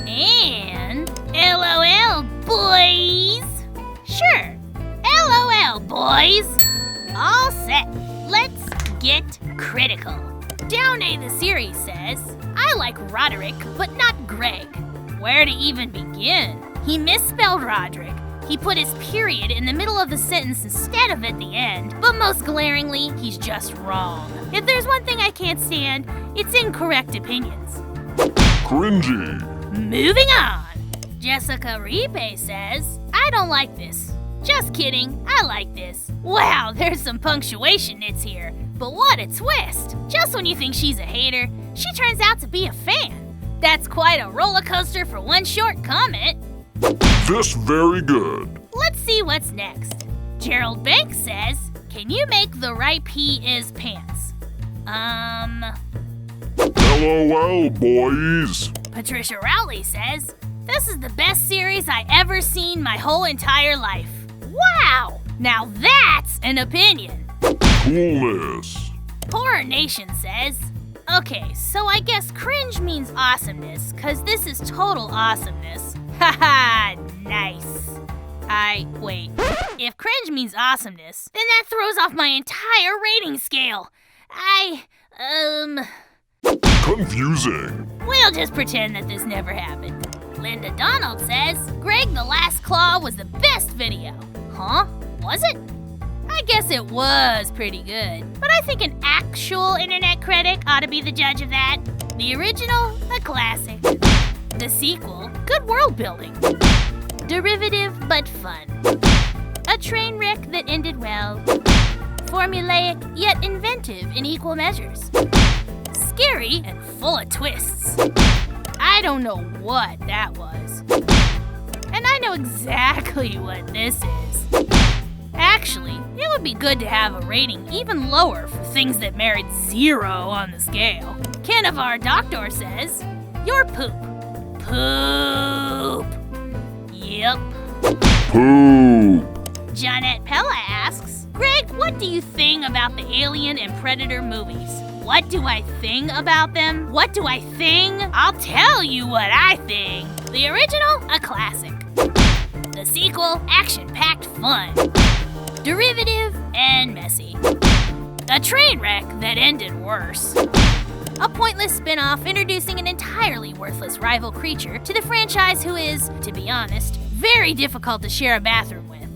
And LOL, boys. Sure, LOL, boys. All set. Let's get critical. Downey the series says, I like Rodrick, but not Greg. Where to even begin? He misspelled Rodrick. He put his period in the middle of the sentence instead of at the end, but most glaringly, he's just wrong. If there's one thing I can't stand, it's incorrect opinions. Cringy. Moving on. Jessica Ripe says, I don't like this. Just kidding, I like this. Wow, there's some punctuation nits here. But what a twist! Just when you think she's a hater, she turns out to be a fan. That's quite a roller coaster for one short comment. This very good. Let's see what's next. Gerald Banks says, can you make the right P is pants? LOL, boys. Patricia Rowley says, this is the best series I ever seen my whole entire life. Wow! Now that's an opinion. Coolness. Horror Nation says, okay, so I guess cringe means awesomeness, cause this is total awesomeness. Haha, nice. Wait, if cringe means awesomeness, then that throws off my entire rating scale. Confusing. We'll just pretend that this never happened. Linda Donald says, Greg the Last Claw was the best video. Huh? Was it? I guess it was pretty good, but I think an actual internet critic ought to be the judge of that. The original, a classic. The sequel, good world building. Derivative but fun. A train wreck that ended well. Formulaic yet inventive in equal measures. Scary and full of twists. I don't know what that was. And I know exactly what this is. Actually, it would be good to have a rating even lower for things that merit 0 on the scale. Canavar Doctor says, you're poop. Poop. Yep. Poop. Jonette Pella asks, Greg, what do you think about the Alien and Predator movies? What do I think about them? What do I think? I'll tell you what I think. The original, a classic. The sequel, action-packed fun. Derivative and messy. A train wreck that ended worse. A pointless spin-off introducing an entirely worthless rival creature to the franchise who is, to be honest, very difficult to share a bathroom with.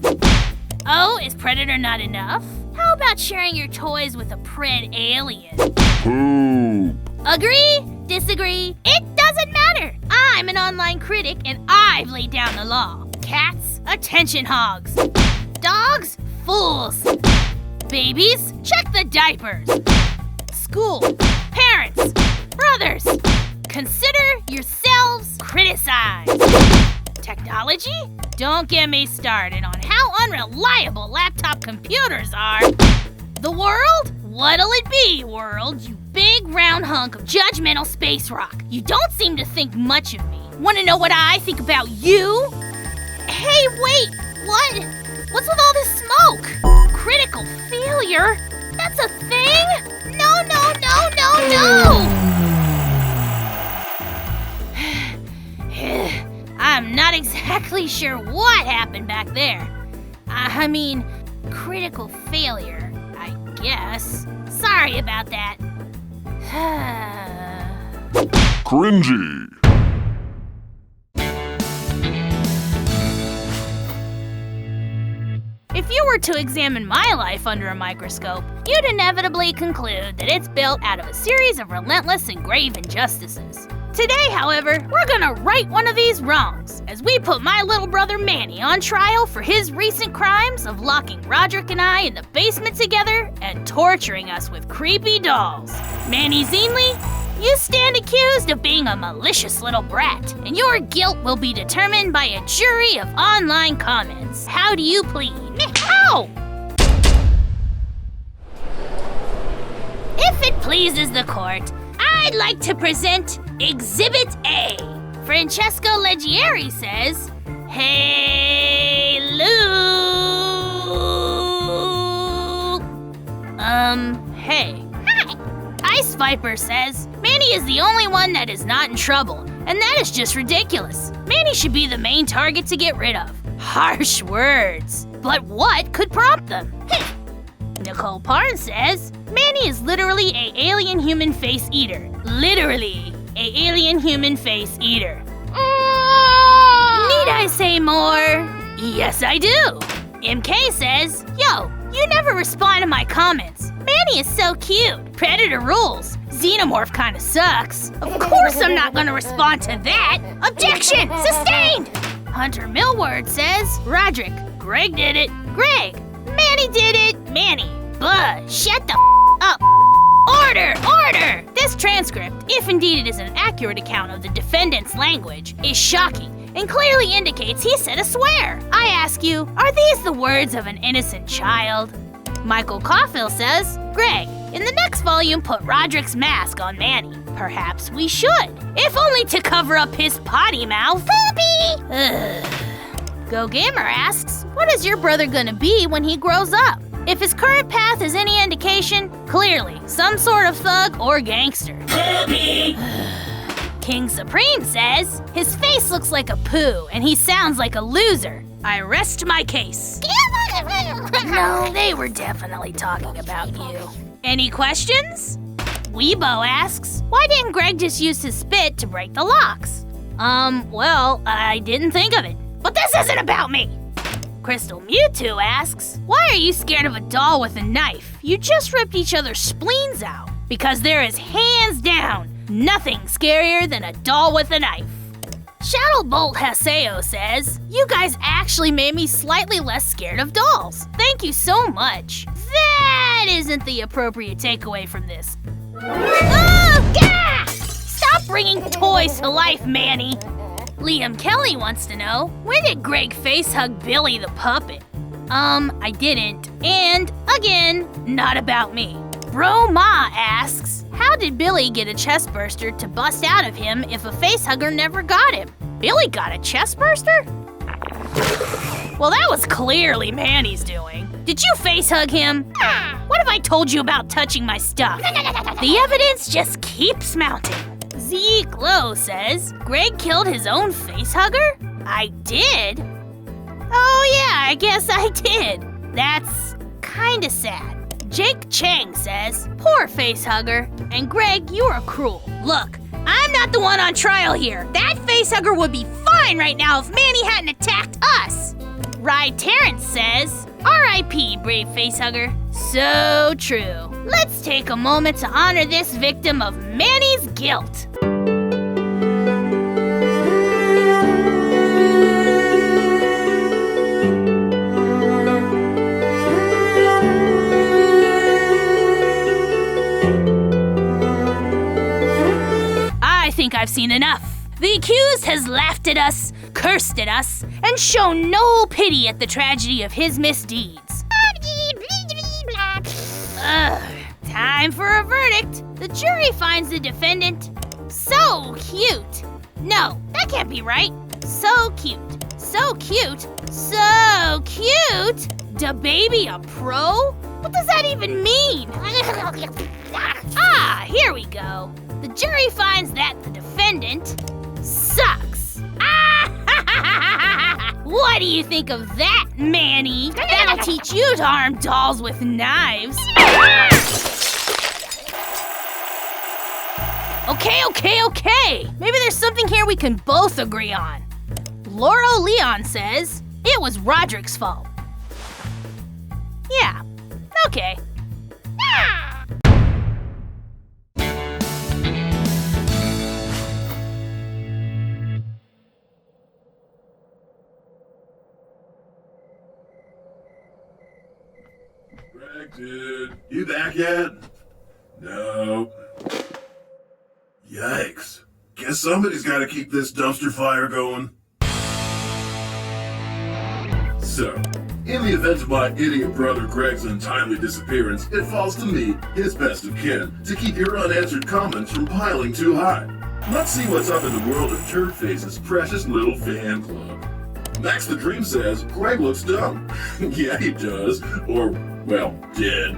Oh, is Predator not enough? How about sharing your toys with a pred alien? Poop. Agree? Disagree? It doesn't matter. I'm an online critic and I've laid down the law. Cats, attention hogs. Dogs, fools. Babies, check the diapers. School, parents, brothers, consider yourselves criticized. Technology? Don't get me started on how unreliable laptop computers are. The world? What'll it be, world, you big round hunk of judgmental space rock? You don't seem to think much of me. Wanna know what I think about you? Hey, wait, what? What's with all this smoke? Critical failure? That's a thing? No! I'm not exactly sure what happened back there. I mean, critical failure, I guess. Sorry about that. Cringy. If you were to examine my life under a microscope, you'd inevitably conclude that it's built out of a series of relentless and grave injustices. Today, however, we're gonna right one of these wrongs as we put my little brother Manny on trial for his recent crimes of locking Rodrick and I in the basement together and torturing us with creepy dolls. Manny Zeenley, you stand accused of being a malicious little brat, and your guilt will be determined by a jury of online comments. How do you plead? Ow! If it pleases the court, I'd like to present Exhibit A. Francesco Leggieri says, Hey, Luke. Hey. Hi. Ice Viper says, Manny is the only one that is not in trouble, and that is just ridiculous. Manny should be the main target to get rid of. Harsh words. But what could prompt them? Nicole Parn says, Manny is literally a alien human face eater. Literally a alien human face eater. Need I say more? Yes, I do. MK says, yo, you never respond to my comments. Manny is so cute. Predator rules. Xenomorph kinda sucks. Of course I'm not gonna respond to that. Objection! Sustained! Hunter Millward says, Rodrick, Greg did it. Greg, Manny did it. Manny, shut the up. Order! Order! This transcript, if indeed it is an accurate account of the defendant's language, is shocking and clearly indicates he said a swear. I ask you, are these the words of an innocent child? Michael Caulfield says, Greg, in the next volume put Rodrick's mask on Manny. Perhaps we should, if only to cover up his potty mouth. Poopy! Go Gamer asks, what is your brother gonna be when he grows up? If his current path is any indication, clearly some sort of thug or gangster. Poopy! King Supreme says, his face looks like a poo and he sounds like a loser. I rest my case. No, they were definitely talking about you. Any questions? Weebo asks, why didn't Greg just use his spit to break the locks? Well, I didn't think of it. But this isn't about me. Crystal Mewtwo asks, why are you scared of a doll with a knife? You just ripped each other's spleens out. Because there is hands down nothing scarier than a doll with a knife. Shadowbolt Haseo says, you guys actually made me slightly less scared of dolls. Thank you so much. That isn't the appropriate takeaway from this. Oh, gah! Stop bringing toys to life, Manny. Liam Kelly wants to know, when did Greg facehug Billy the puppet? I didn't. And, again, not about me. Bro Ma asks, how did Billy get a chest burster to bust out of him if a facehugger never got him? Billy got a chest burster? Well, that was clearly Manny's doing. Did you facehug him? What have I told you about touching my stuff? The evidence just keeps mounting. Zeke Lowe says, Greg killed his own facehugger? I did? Oh yeah, I guess I did. That's kinda sad. Jake Chang says, poor facehugger. And Greg, you are cruel. Look, I'm not the one on trial here. That facehugger would be fine right now if Manny hadn't attacked us. Rye Terrence says, R.I.P. brave facehugger. So true. Let's take a moment to honor this victim of Manny's guilt. I think I've seen enough. The accused has laughed at us, cursed at us, and shown no pity at the tragedy of his misdeeds. Time for a verdict. The jury finds the defendant so cute. No, that can't be right. So cute. So cute. So cute. Da baby a pro? What does that even mean? Ah, here we go. The jury finds that the defendant sucks. What do you think of that, Manny? That'll teach you to arm dolls with knives. Okay. Maybe there's something here we can both agree on. Laura Leon says, it was Rodrick's fault. Yeah, okay. Greg, dude, you back yet? No. Yikes. Guess somebody's gotta keep this dumpster fire going. So, in the event of my idiot brother Greg's untimely disappearance, it falls to me, his best of kin, to keep your unanswered comments from piling too high. Let's see what's up in the world of Turdface's precious little fan club. Max the Dream says, Greg looks dumb. Yeah, he does. Or, well, did.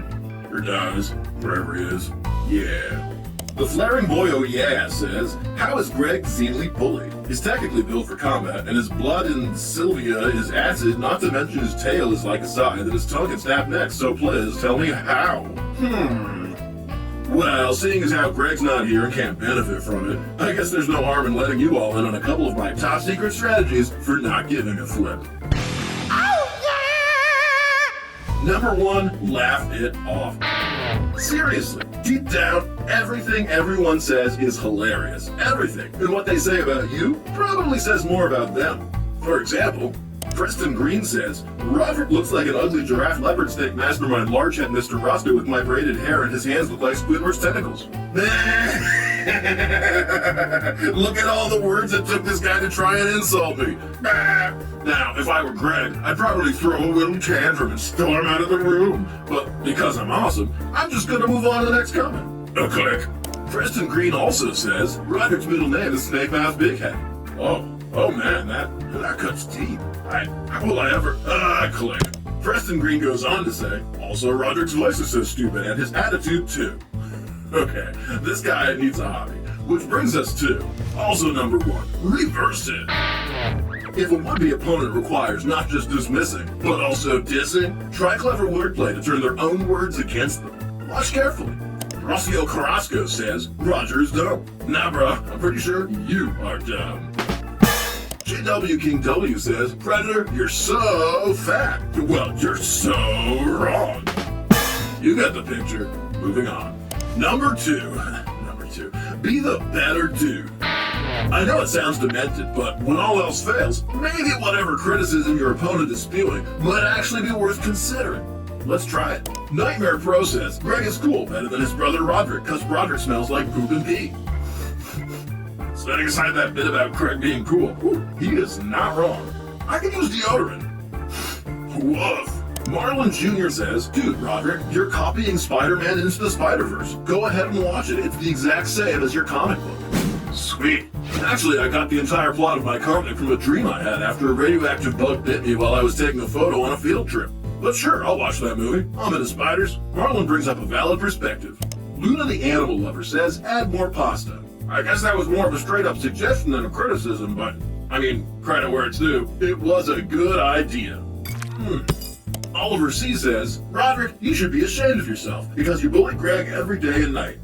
Or does. Wherever he is. Yeah. The Flaring Boy Oh Yeah says, how is Greg xenely bullied? He's technically built for combat, and his blood in Sylvia is acid, not to mention his tail is like a scythe, and his tongue can snap next, so please tell me how. Well, seeing as how Greg's not here and can't benefit from it, I guess there's no harm in letting you all in on a couple of my top secret strategies for not giving a flip. Number 1, laugh it off. Seriously, deep down, everything everyone says is hilarious. Everything. And what they say about you probably says more about them. For example, Preston Green says, Rodrick looks like an ugly giraffe leopard snake mastermind largehead Mr. Roscoe with my braided hair and his hands look like Squidward's tentacles. Look at all the words it took this guy to try and insult me. Now, if I were Greg, I'd probably throw a little tantrum and storm out of the room. But because I'm awesome, I'm just gonna move on to the next comment. A click. Preston Green also says, Rodrick's middle name is Snake Mouth Big Head. Oh man, that cuts deep. How will I ever, click. Preston Green goes on to say, also Rodrick's voice is so stupid and his attitude too. Okay, this guy needs a hobby. Which brings us to, also number 1, reverse it. If a would-be opponent requires not just dismissing, but also dissing, try clever wordplay to turn their own words against them. Watch carefully. Rocio Carrasco says, Roger is dumb. Nah, bruh, I'm pretty sure you are dumb. JW King W says, Predator, you're so fat. Well, you're so wrong. You got the picture. Moving on. Number 2, be the better dude. I know it sounds demented, but when all else fails, maybe whatever criticism your opponent is spewing might actually be worth considering. Let's try it. Nightmare Pro says, Greg is cool, better than his brother Rodrick, cause Rodrick smells like poop and pee. Setting aside that bit about Craig being cool, he is not wrong. I can use deodorant. Woof. Marlon Jr. says, dude, Rodrick, you're copying Spider-Man into the Spider-Verse. Go ahead and watch it. It's the exact same as your comic book. Sweet. Actually, I got the entire plot of my comic from a dream I had after a radioactive bug bit me while I was taking a photo on a field trip. But sure, I'll watch that movie. I'm into spiders. Marlon brings up a valid perspective. Luna the Animal Lover says, add more pasta. I guess that was more of a straight-up suggestion than a criticism, but, I mean, credit where it's due, it was a good idea. Oliver C. says, Rodrick, you should be ashamed of yourself, because you bully Greg every day and night.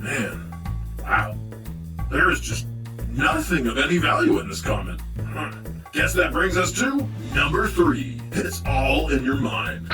Man, wow. There is just nothing of any value in this comment. Guess that brings us to number 3. It's all in your mind.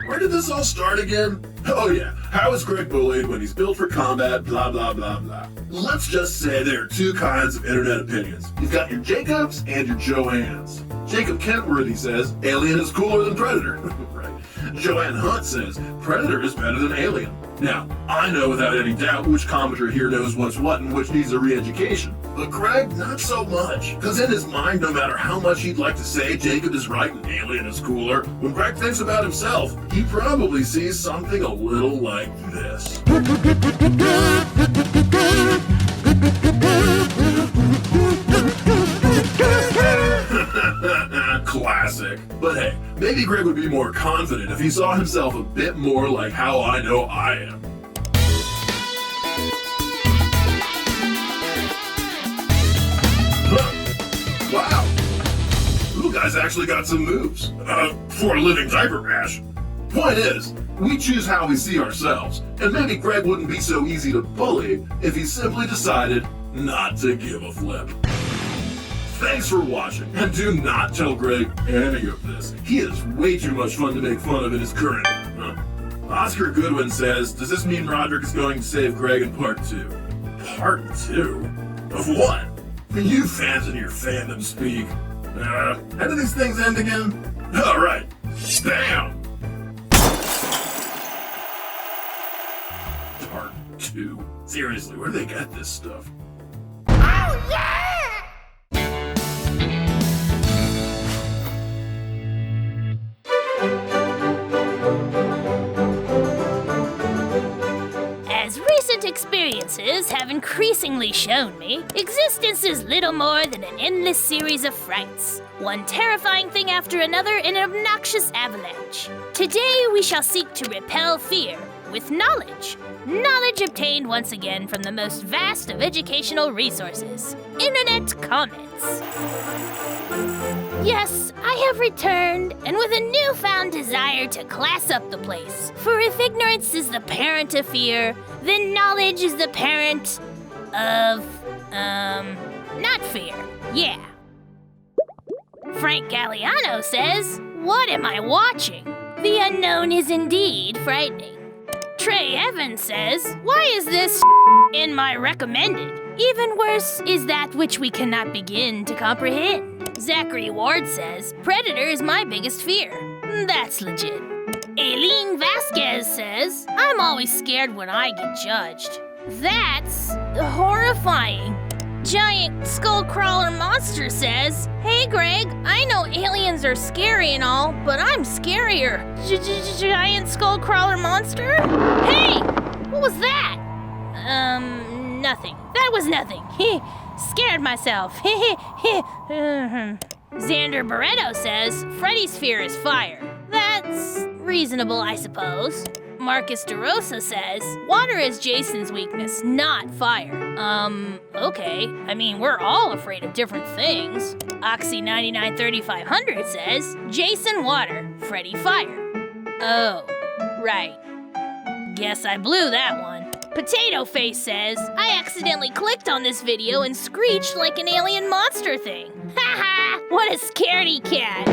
Where did this all start again? Oh yeah, how is Greg bullied when he's built for combat, blah blah blah blah. Let's just say there are 2 kinds of internet opinions. You've got your Jacobs and your Joannes. Jacob Kentworthy says, Alien is cooler than Predator. Right. Joanne Hunt says, Predator is better than Alien. Now, I know without any doubt which commenter here knows what's what and which needs a re-education. But Greg, not so much. Because in his mind, no matter how much he'd like to say Jacob is right and Alien is cooler, when Greg thinks about himself, he probably sees something a little like this. Classic. But hey, maybe Greg would be more confident if he saw himself a bit more like how I know I am. Wow. You guys actually got some moves. For a living diaper rash. Point is, we choose how we see ourselves, and maybe Greg wouldn't be so easy to bully if he simply decided not to give a flip. Thanks for watching, and do not tell Greg any of this. He is way too much fun to make fun of in his current... Oscar Goodwin says, does this mean Rodrick is going to save Greg in part 2? Part 2? Of what? You fans in your fandom speak. How do these things end again? Alright. Bam! Part 2? Seriously, where do they get this stuff? Oh, yeah! As recent experiences have increasingly shown me, existence is little more than an endless series of frights. One terrifying thing after another in an obnoxious avalanche. Today we shall seek to repel fear with knowledge. Knowledge obtained once again from the most vast of educational resources, internet comments. Yes, I have returned, and with a newfound desire to class up the place. For if ignorance is the parent of fear, then knowledge is the parent of, not fear. Yeah. Frank Galliano says, "What am I watching? The unknown is indeed frightening." Trey Evans says, "Why is this in my recommended? Even worse is that which we cannot begin to comprehend." Zachary Ward says, "Predator is my biggest fear." That's legit. Aileen Vasquez says, "I'm always scared when I get judged." That's horrifying. Giant skull crawler monster says, "Hey Greg, I know aliens are scary and all, but I'm scarier." Giant skull crawler monster? Hey, what was that? Nothing. That was nothing. Scared myself. Xander Barreto says, "Freddy's fear is fire." That's reasonable, I suppose. Marcus DeRosa says, "Water is Jason's weakness, not fire." Okay. I mean, we're all afraid of different things. Oxy993500 says, "Jason water, Freddy fire." Oh, right. Guess I blew that one. Potato Face says, "I accidentally clicked on this video and screeched like an alien monster thing." Haha, what a scaredy cat.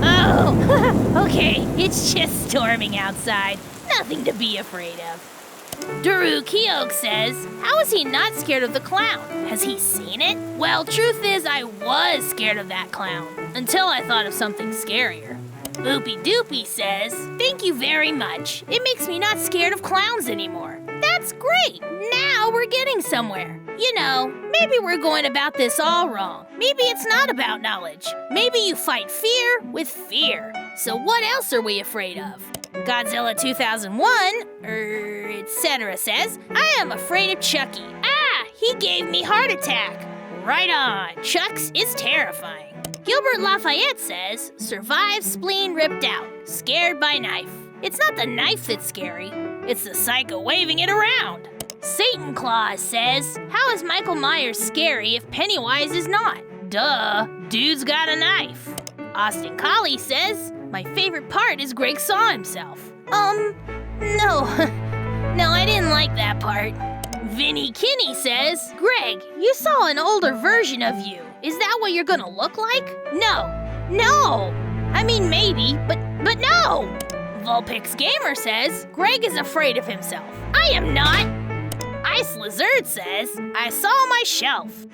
Oh, okay, it's just storming outside. Nothing to be afraid of. Daru Kiok says, "How is he not scared of the clown? Has he seen it?" Well, truth is, I was scared of that clown until I thought of something scarier. Boopy Doopy says, "Thank you very much. It makes me not scared of clowns anymore." That's great. Now we're getting somewhere. You know, maybe we're going about this all wrong. Maybe it's not about knowledge. Maybe you fight fear with fear. So what else are we afraid of? Godzilla 2001, etc. says, "I am afraid of Chucky. Ah, he gave me heart attack." Right on. Chuck's is terrifying. Gilbert Lafayette says, "Survive spleen ripped out. Scared by knife." It's not the knife that's scary. It's the psycho waving it around. Satan Claus says, "How is Michael Myers scary if Pennywise is not?" Duh, dude's got a knife. Austin Colley says, "My favorite part is Greg saw himself." No. No, I didn't like that part. Vinny Kinney says, "Greg, you saw an older version of you. Is that what you're gonna look like?" No. I mean, maybe, but no. Vulpix Gamer says, "Greg is afraid of himself." I am not. Ice Lizard says, "I saw my shelf."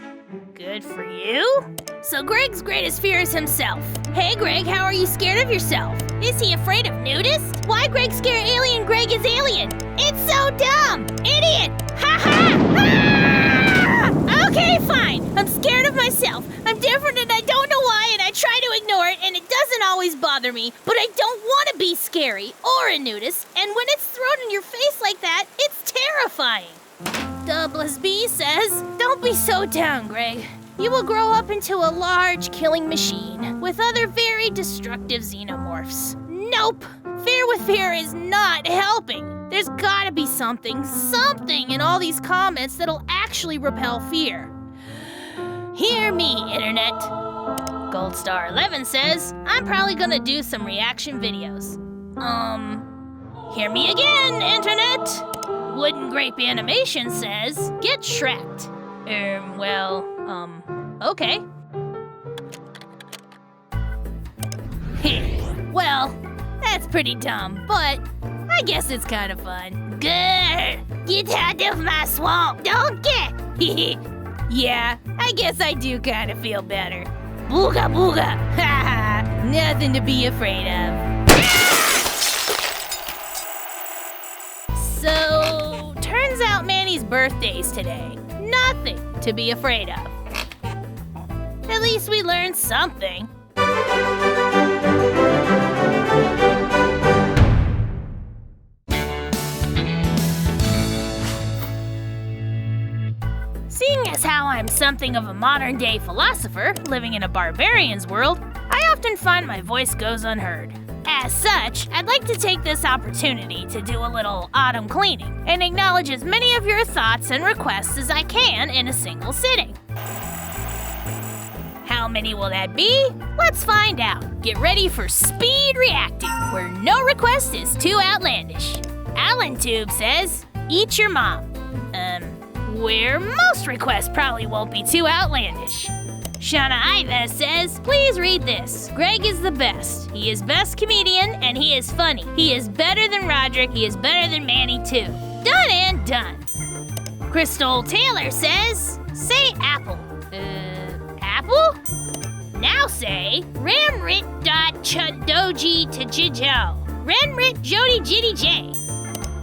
Good for you. So Greg's greatest fear is himself. Hey Greg, how are you scared of yourself? Is he afraid of nudists? Why Greg scare alien Greg is alien? It's so dumb! Idiot! Ha ha! Ah! Okay, fine. I'm scared of myself. I'm different and I don't know why, and I try to ignore it, and it doesn't always bother me. But I don't want to be scary or a nudist, and when it's thrown in your face like that, it's terrifying. Douglas B says, "Don't be so down, Greg. You will grow up into a large killing machine with other very destructive xenomorphs." Nope. Fear with fear is not helping. There's gotta be something in all these comments that'll actually repel fear. Hear me, Internet. Goldstar 11 says, "I'm probably gonna do some reaction videos." Hear me again, Internet. Wooden Grape Animation says, "Get Shrek'd." Okay. Well, that's pretty dumb, but I guess it's kind of fun. Grr! Get out of my swamp, don't get! Yeah, I guess I do kind of feel better. Booga booga! Haha, nothing to be afraid of. So, turns out Manny's birthday's today. Nothing to be afraid of. At least we learned something. Seeing as how I'm something of a modern-day philosopher living in a barbarian's world, I often find my voice goes unheard. As such, I'd like to take this opportunity to do a little autumn cleaning and acknowledge as many of your thoughts and requests as I can in a single sitting. How How many will that be? Let's find out. Get ready for speed reacting, where no request is too outlandish. AlanTube says, eat your mom. Where most requests probably won't be too outlandish. Shauna Iva says, please read this. Greg is the best. He is best comedian and he is funny. He is better than Rodrick. He is better than Manny too. Done and done. Crystal Taylor says, say apple. Apple? Now say, ramrit.chundoji to jijo. Renrit jody jitty j.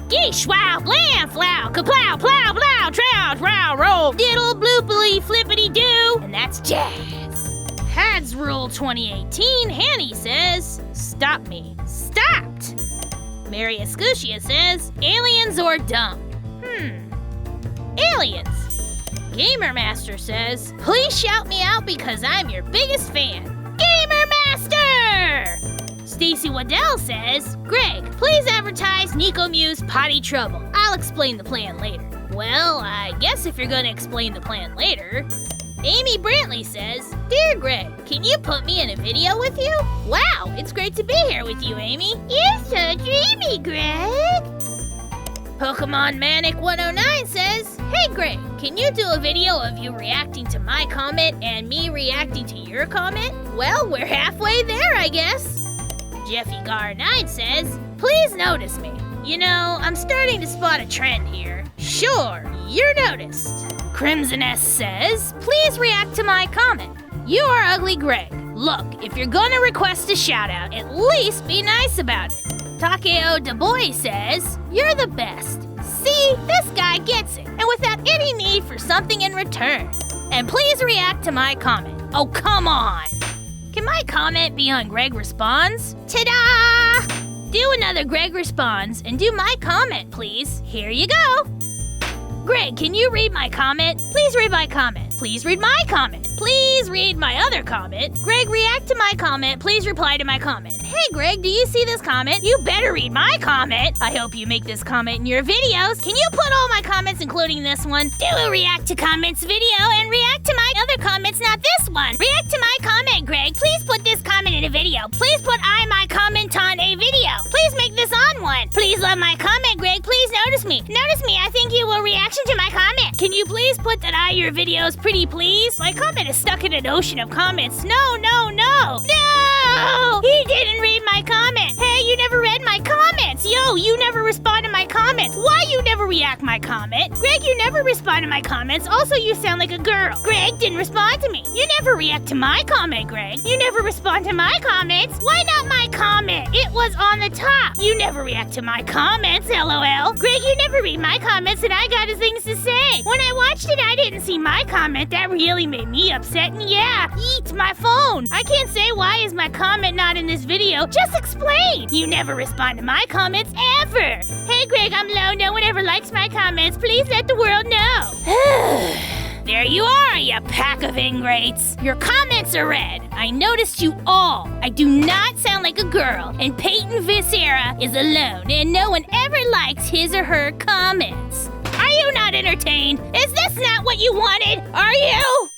Geesh wow blam flow kaplow plow plow trow trow roll diddle bloopily flippity doo. And that's jazz. Hads Rule 2018, Hanny says, stop me. Stopped. Mary Escutia says, aliens or dumb? Aliens. Gamer Master says, please shout me out because I'm your biggest fan. Gamer Master! Stacy Waddell says, Greg, please advertise Nico Mew's Potty Trouble. I'll explain the plan later. Well, I guess if you're gonna explain the plan later. Amy Brantley says, dear Greg, can you put me in a video with you? Wow, it's great to be here with you, Amy. You're so dreamy, Greg. Pokemon Manic 109 says, hey Greg, can you do a video of you reacting to my comment and me reacting to your comment? Well, we're halfway there, I guess. Jeffy Gar 9 says, please notice me. You know, I'm starting to spot a trend here. Sure, you're noticed. Crimson S says, please react to my comment. You are ugly Greg. Look, if you're gonna request a shout out, at least be nice about it. Takeo DeBoy says, you're the best. See, this guy gets it, and without any need for something in return. And please react to my comment. Oh, come on. Can my comment be on Greg Responds? Ta-da! Do another Greg Responds and do my comment, please. Here you go. Greg, can you read my comment? Please read my comment. Please read my comment. Please read my other comment. Greg, react to my comment. Please reply to my comment. Hey, Greg, do you see this comment? You better read my comment. I hope you make this comment in your videos. Can you put all my comments, including this one? Do a react to comments video and react to my other comments, not this one. React to my comment, Greg. Please put this comment in a video. Please put my comment on a video. Please make this on one. Please love my comment, Greg. Please notice me. Notice me. I think you will reaction to my comment. Can you please put that your videos pretty please? My comment is stuck in an ocean of comments. No, no, no. No! He didn't read my comment. Hey, you never read my comments. Yo, you never respond to my comments. Why you never react my comment? Greg, you never respond to my comments. Also, you sound like a girl. Greg didn't respond to me. You never react to my comment, Greg. You never respond to my comments. Why not my comment? It was on the top. You never react to my comments, LOL. Greg, you never read my comments and I got things to say. When I watched it, I didn't see my comment. That really made me upset. And yeah, eat my phone. I can't say why is my comment not in this video. Just explain. You never respond to my comments ever. Hey Greg, I'm low. No one ever likes my comments. Please let the world know. There you are, you pack of ingrates. Your comments are read. I noticed you all. I do not sound like a girl, and Peyton Viscera is alone, and no one ever likes his or her comments. Are you not entertained? Is this not what you wanted? Are you?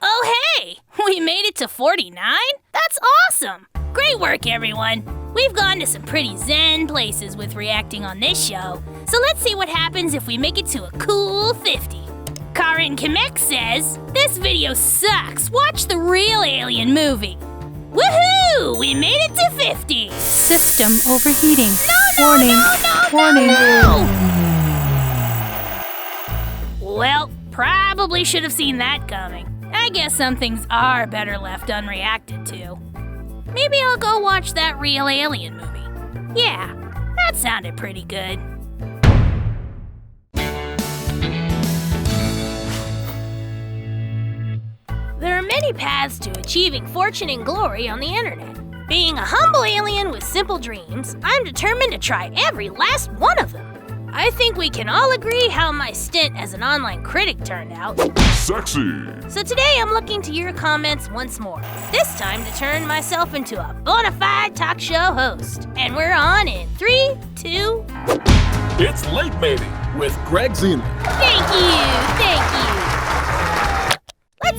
Oh hey, we made it to 49? That's awesome. Great work, everyone. We've gone to some pretty zen places with reacting on this show, so let's see what happens if we make it to a cool 50. Karin Kamek says, this video sucks. Watch the real Alien movie. Woohoo! We made it to 50. System overheating. Warning. Warning. Well, probably should have seen that coming. I guess some things are better left unreacted to. Maybe I'll go watch that real Alien movie. Yeah, that sounded pretty good. There are many paths to achieving fortune and glory on the internet. Being a humble alien with simple dreams, I'm determined to try every last one of them. I think we can all agree how my stint as an online critic turned out. Sexy! So today I'm looking to your comments once more. This time to turn myself into a bona fide talk show host. And we're on in 3, 2... It's Late Maybe with Greg Zeman. Thank you! Let's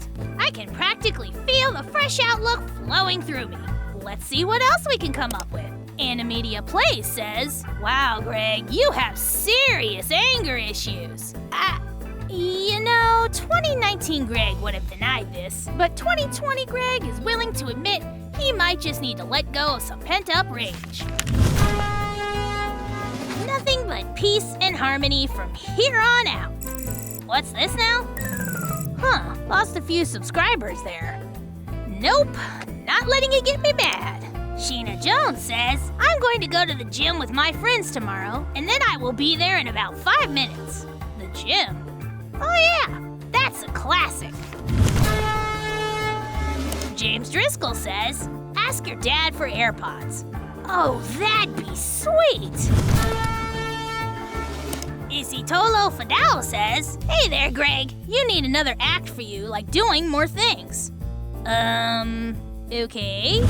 I can practically feel the fresh outlook flowing through me. Let's see what else we can come up with. Animedia Plays says, wow, Greg, you have serious anger issues. 2019 Greg would have denied this, but 2020 Greg is willing to admit he might just need to let go of some pent-up rage. Nothing but peace and harmony from here on out. What's this now? Huh, lost a few subscribers there. Nope, not letting it get me mad. Sheena Jones says, I'm going to go to the gym with my friends tomorrow, and then I will be there in about 5 minutes. The gym? Oh yeah, that's a classic. James Driscoll says, ask your dad for AirPods. Oh, that'd be sweet. Isitolo Fadao says, hey there, Greg. You need another act for you, like doing more things. Okay.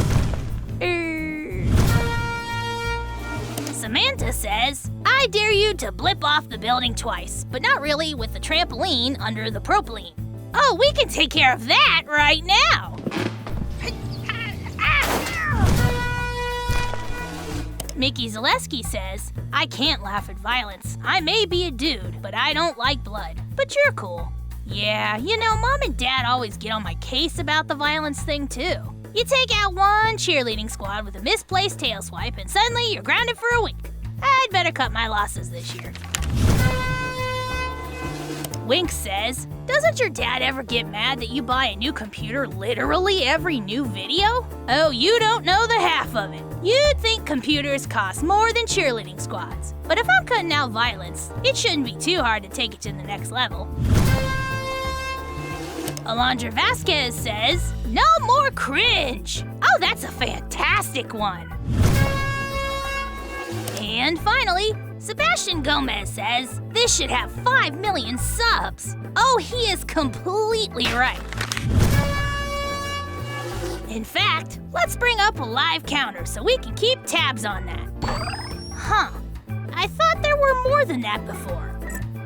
Samantha says, I dare you to blip off the building twice, but not really with the trampoline under the propylene. Oh, we can take care of that right now. Mickey Zaleski says, I can't laugh at violence. I may be a dude, but I don't like blood. But you're cool. Yeah, Mom and Dad always get on my case about the violence thing too. You take out one cheerleading squad with a misplaced tail swipe and suddenly you're grounded for a week. I'd better cut my losses this year. Wink says, doesn't your dad ever get mad that you buy a new computer literally every new video? Oh, you don't know the half of it. You'd think computers cost more than cheerleading squads. But if I'm cutting out violence, it shouldn't be too hard to take it to the next level. Alondra Vasquez says, no more cringe. Oh, that's a fantastic one. And finally, Sebastian Gomez says, this should have 5 million subs. Oh, he is completely right. In fact, let's bring up a live counter so we can keep tabs on that. Huh, I thought there were more than that before.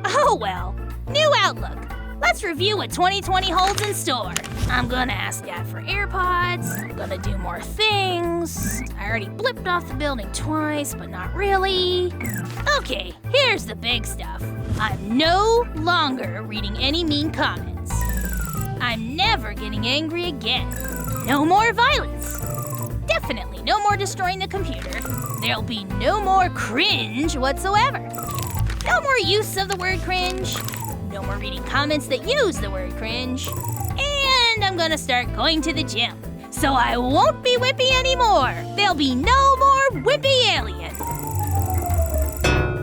Oh well, new outlook. Let's review what 2020 holds in store. I'm gonna ask Dad for AirPods. I'm gonna do more things. I already blipped off the building twice, but not really. Okay, here's the big stuff. I'm no longer reading any mean comments. I'm never getting angry again. No more violence. Definitely no more destroying the computer. There'll be no more cringe whatsoever. No more use of the word cringe. No more reading comments that use the word cringe. And I'm gonna start going to the gym. So I won't be Wimpy anymore. There'll be no more Wimpy Alien.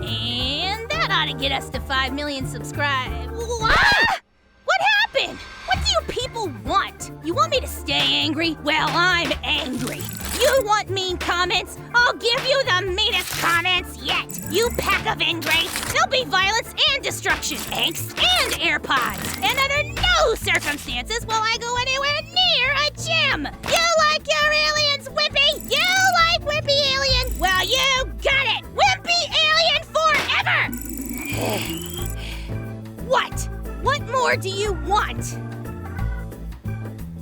And that ought to get us to 5 million subscribers. Ah! What happened? What do you people want? You want me to stay angry? Well, I'm angry. You want mean comments? I'll give you the meanest comments yet. You pack of ingrates. There'll be violence and destruction, angst and AirPods. And under no circumstances will I go anywhere near a gym. You like your aliens, Wimpy? You like Wimpy Alien? Well, you got it. Wimpy Alien forever. What? What more do you want?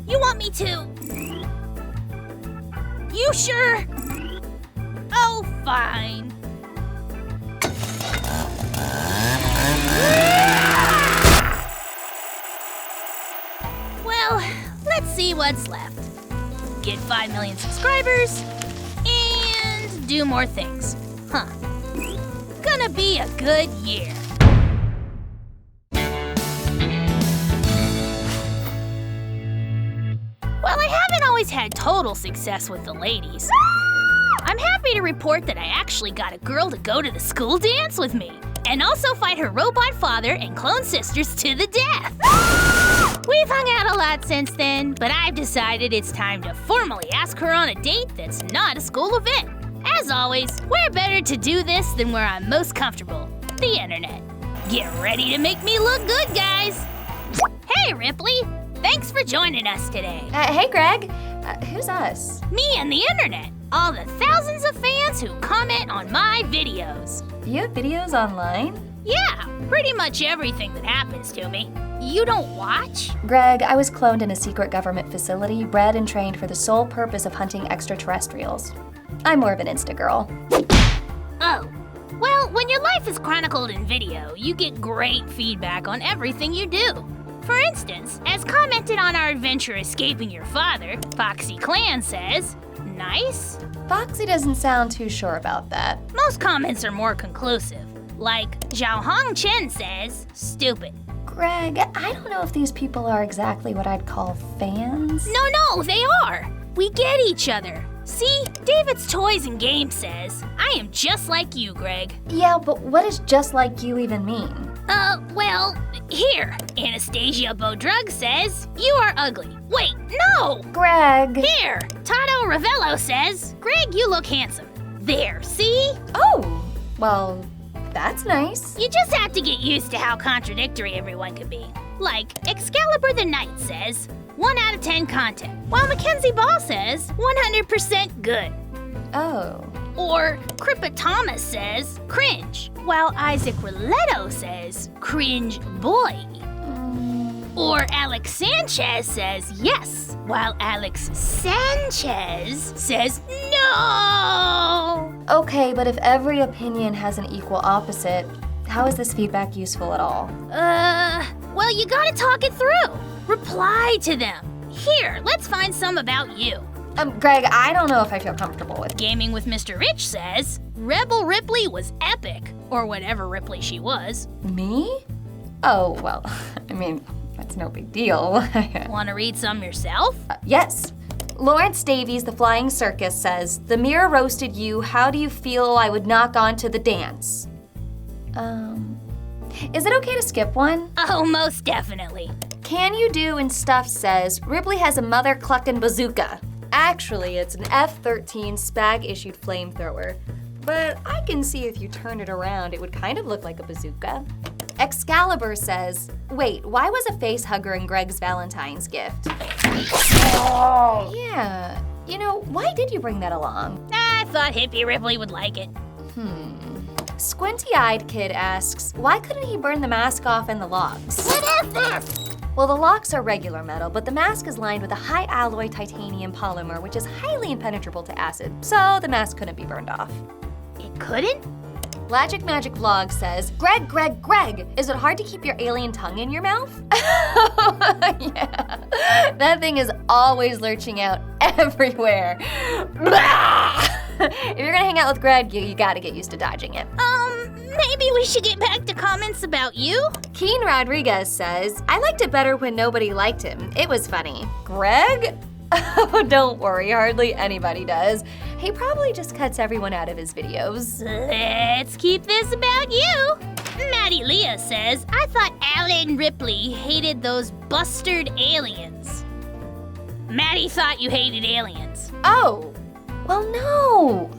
You want me to? You sure? Oh, fine. Well, let's see what's left. Get 5 million subscribers and do more things. Huh. Gonna be a good year. Well, I haven't always had total success with the ladies. I'm happy to report that I actually got a girl to go to the school dance with me, and also fight her robot father and clone sisters to the death. We've hung out a lot since then, but I've decided it's time to formally ask her on a date that's not a school event. As always, where better to do this than where I'm most comfortable? The internet. Get ready to make me look good, guys! Hey, Ripley! Thanks for joining us today. Hey, Greg. Who's us? Me and the internet. All the thousands of fans who comment on my videos. You have videos online? Yeah, pretty much everything that happens to me. You don't watch? Greg, I was cloned in a secret government facility, bred and trained for the sole purpose of hunting extraterrestrials. I'm more of an Insta girl. Oh. Well, when your life is chronicled in video, you get great feedback on everything you do. For instance, as commented on our adventure escaping your father, Foxy Clan says, nice. Foxy doesn't sound too sure about that. Most comments are more conclusive. Like, Zhao Hong Chen says, stupid. Greg, I don't know if these people are exactly what I'd call fans. No, they are. We get each other. See, David's Toys and Games says, I am just like you, Greg. Yeah, but what does just like you even mean? Well, here, Anastasia Bodrug says, you are ugly. Wait, no! Greg. Here, Tato Ravello says, Greg, you look handsome. There, see? Oh, well, that's nice. You just have to get used to how contradictory everyone can be. Like, Excalibur the Knight says, 1 out of 10 content, while Mackenzie Ball says, 100% good. Oh. Or Crippa Thomas says, cringe, while Isaac Roletto says, cringe boy. Or Alex Sanchez says, yes, while Alex Sanchez says, no. Okay, but if every opinion has an equal opposite, how is this feedback useful at all? Well, you gotta talk it through. Reply to them. Here, let's find some about you. Greg, I don't know if I feel comfortable with Gaming with Mr. Rich says, Rebel Ripley was epic, or whatever Ripley she was. Me? Oh, well, I mean, that's no big deal. Wanna read some yourself? Yes. Lawrence Davies, the Flying Circus, says, the mirror roasted you. How do you feel I would knock on to the dance? Is it okay to skip one? Oh, most definitely. Can You Do and Stuff says, Ripley has a mother cluckin' bazooka. Actually, it's an F-13 Spag-issued flamethrower. But I can see if you turn it around, it would kind of look like a bazooka. Excalibur says, wait, why was a face hugger in Greg's Valentine's gift? Oh. Yeah, you know, why did you bring that along? I thought Hippie Ripley would like it. Squinty-eyed kid asks, why couldn't he burn the mask off in the locks? What is this? Well, the locks are regular metal, but the mask is lined with a high alloy titanium polymer, which is highly impenetrable to acid, so the mask couldn't be burned off. It couldn't? Logic Magic Vlog says, Greg, is it hard to keep your alien tongue in your mouth? Yeah, that thing is always lurching out everywhere. If you're gonna hang out with Greg, you gotta get used to dodging it. Maybe we should get back to comments about you? Keen Rodriguez says, I liked it better when nobody liked him. It was funny. Greg? Oh, don't worry, hardly anybody does. He probably just cuts everyone out of his videos. Let's keep this about you. Maddie Leah says, I thought Alan Ripley hated those bustard aliens. Maddie thought you hated aliens. Oh, well, no.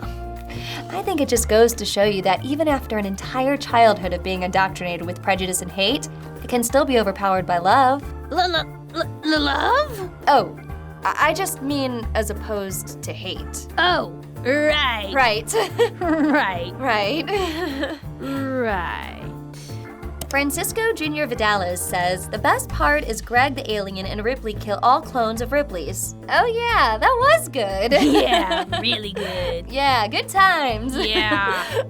I think it just goes to show you that even after an entire childhood of being indoctrinated with prejudice and hate, it can still be overpowered by love. Love? Oh, I just mean as opposed to hate. Oh, right. Right. Right. Right. Right. Francisco Jr. Vidales says, the best part is Greg the alien and Ripley kill all clones of Ripley's. Oh yeah, that was good. Yeah, really good. Yeah, good times. Yeah.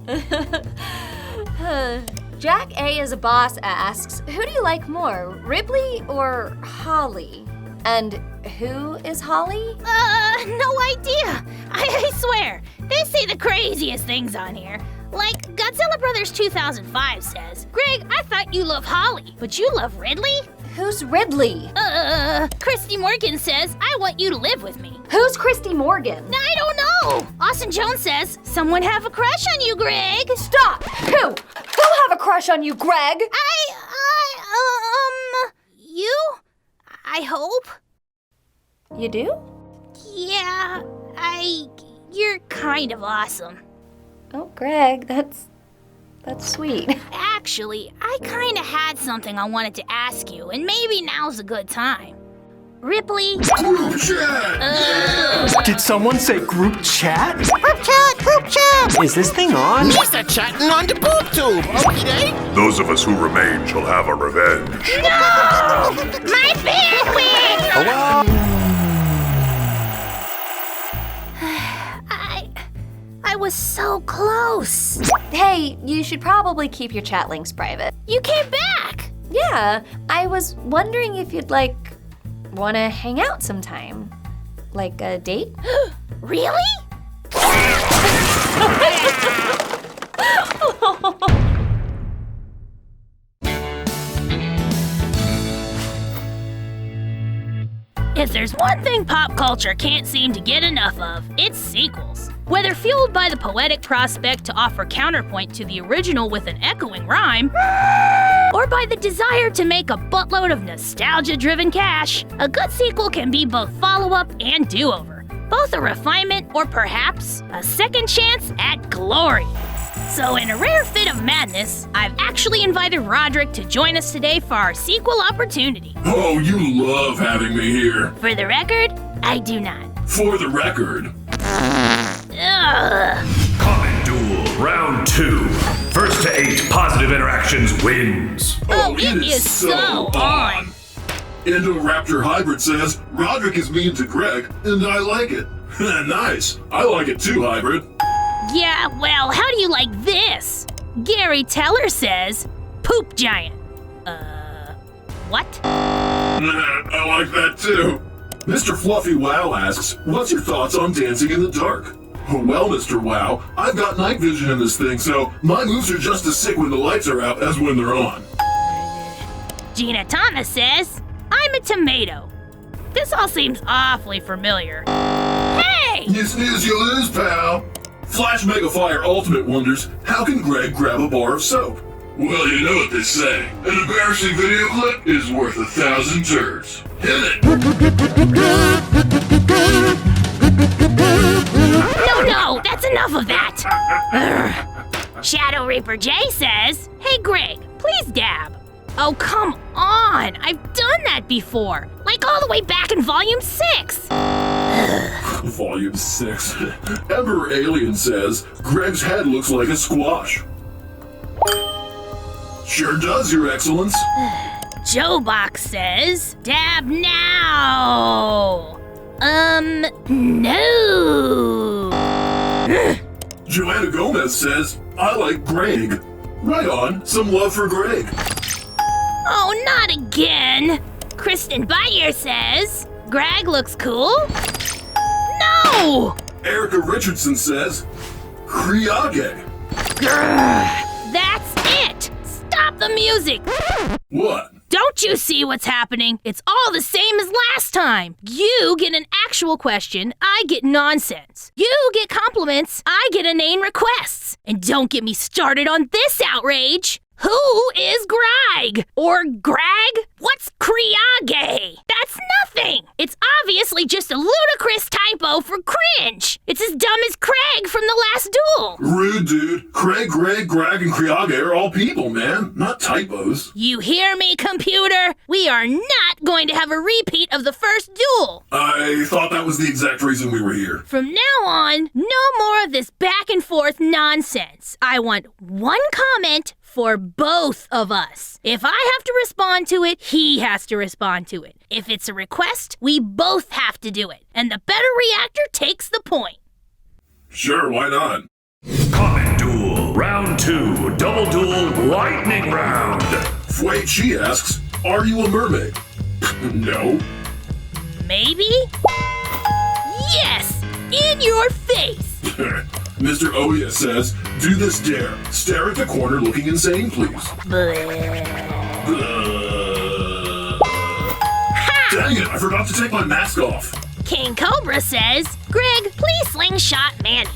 Jack A as a boss asks, who do you like more, Ripley or Holly? And who is Holly? No idea. I swear, they say the craziest things on here. Like, Godzilla Brothers 2005 says, Greg, I thought you love Holly, but you love Ridley? Who's Ridley? Christy Morgan says, I want you to live with me. Who's Christy Morgan? I don't know. Austin Jones says, someone have a crush on you, Greg. Stop! Who have a crush on you, Greg? You? I hope. You do? Yeah, you're kind of awesome. Oh, Greg, that's sweet. Actually, I kind of had something I wanted to ask you, and maybe now's a good time. Ripley? Group chat! Did someone say group chat? Group chat! poop tube. Is this thing on? Misa chatting on the boob tube, okay? Those of us who remain shall have our revenge. No! My bandwidth! I was so close. Hey, you should probably keep your chat links private. You came back. Yeah, I was wondering if you'd wanna hang out sometime. Like a date? Really? If there's one thing pop culture can't seem to get enough of, it's sequels. Whether fueled by the poetic prospect to offer counterpoint to the original with an echoing rhyme, or by the desire to make a buttload of nostalgia-driven cash, a good sequel can be both follow-up and do-over. Both a refinement or perhaps a second chance at glory. So in a rare fit of madness, I've actually invited Rodrick to join us today for our sequel opportunity. Oh, you love having me here. For the record, I do not. For the record. Ugh. Comment Duel, round 2. First to 8 positive interactions wins. Oh, it is so on. Indoraptor Hybrid says, Rodrick is mean to Greg, and I like it. Nice. I like it too, Hybrid. Yeah, well, how do you like this? Gary Teller says, poop giant. What? I like that too. Mr. Fluffy Wow asks, what's your thoughts on Dancing in the Dark? Well, Mr. Wow, I've got night vision in this thing, so my moves are just as sick when the lights are out as when they're on. Gina Thomas says, I'm a tomato. This all seems awfully familiar. Hey! You snooze, you lose, pal. Flash Mega Fire Ultimate wonders, how can Greg grab a bar of soap? Well, you know what they say. An embarrassing video clip is worth 1,000 turds. Hit it! No, that's enough of that. Urgh. Shadow Reaper J says, hey Greg, please dab. Oh, come on, I've done that before. Like all the way back in Volume 6. Volume 6. Emperor Alien says, Greg's head looks like a squash. Sure does, Your Excellence. Joe Box says, dab now. No. Joanna Gomez says, I like Greg. Right on, some love for Greg. Oh, not again. Kristen Bayer says, Greg looks cool. No! Erica Richardson says, Kriage. That's it! Stop the music! What? Don't you see what's happening? It's all the same as last time. You get an actual question, I get nonsense. You get compliments, I get inane requests. And don't get me started on this outrage. Who is Greg? Or Greg? What's Kriage? That's nothing. It's obviously just a ludicrous typo for cringe. It's as dumb as Craig from the last duel. Rude, dude. Craig, Greg, and Kriage are all people, man. Not typos. You hear me, computer? We are not going to have a repeat of the first duel. I thought that was the exact reason we were here. From now on, no more of this back and forth nonsense. I want one comment for both of us. If I have to respond to it, he has to respond to it. If it's a request, we both have to do it. And the better reactor takes the point. Sure, why not? Comment Duel, round 2, double duel lightning round. Fway Chi asks, are you a mermaid? No. Maybe? Yes! In your face! Mr. Oya says, do this dare. Stare at the corner looking insane, please. Dang it, I forgot to take my mask off. King Cobra says, Greg, please slingshot Manny.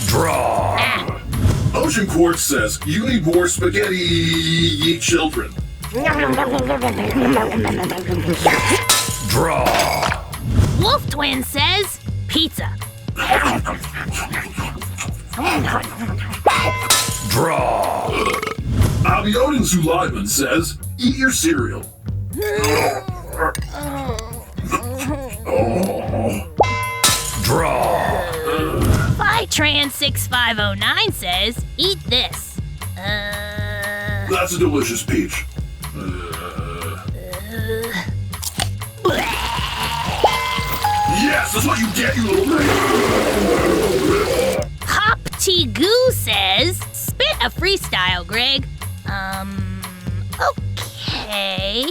Draw. Ocean Quartz says, you need more spaghetti, ye children. Draw. Wolf Twin says, pizza. Draw. Abiodun Suleiman says, eat your cereal. Draw. And 6509 says, eat this. That's a delicious peach. Yes, that's what you get, you little thing. Hop T Goo says, spit a freestyle, Greg. Okay.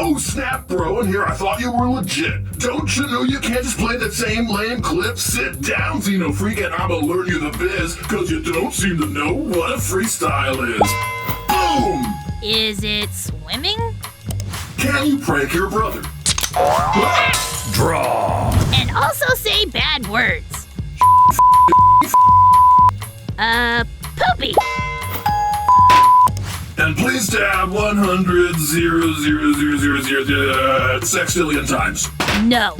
Oh, snap, bro, in here I thought you were legit. Don't you know you can't just play the same lame clip? Sit down, Xeno Freak, and I'ma learn you the biz, cause you don't seem to know what a freestyle is. Boom! Is it swimming? Can you prank your brother? Draw. And also say bad words. Poopy. And please tab 100,000,000 sextillion times.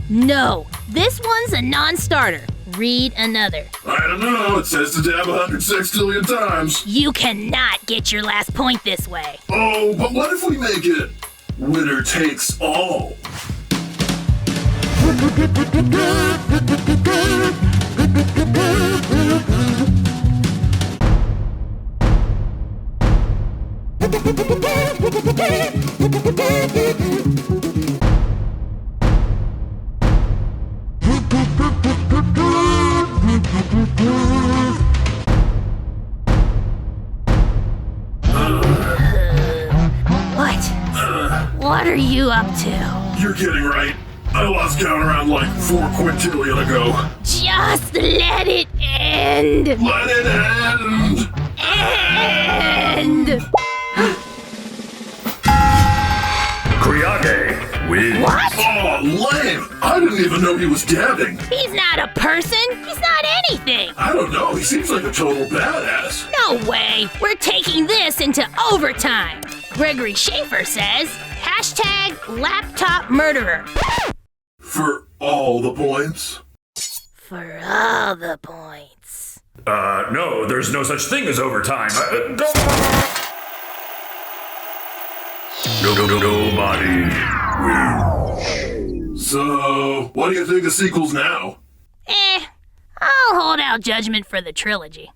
No. This one's a non-starter. Read another. I don't know. It says to tab 100 sextillion times. You cannot get your last point this way. Oh, but what if we make it winner takes all? What are you up to? You're kidding, right? I lost count around like 4 quintillion ago. Just let it end. Let it end. End. Kriage wins. What? Oh, lame! I didn't even know he was dabbing. He's not a person. He's not anything. I don't know. He seems like a total badass. No way. We're taking this into overtime. Gregory Schaefer says, hashtag laptop murderer. For all the points? For all the points. No, there's no such thing as overtime. Nobody wins. So, what do you think of sequels now? I'll hold out judgment for the trilogy.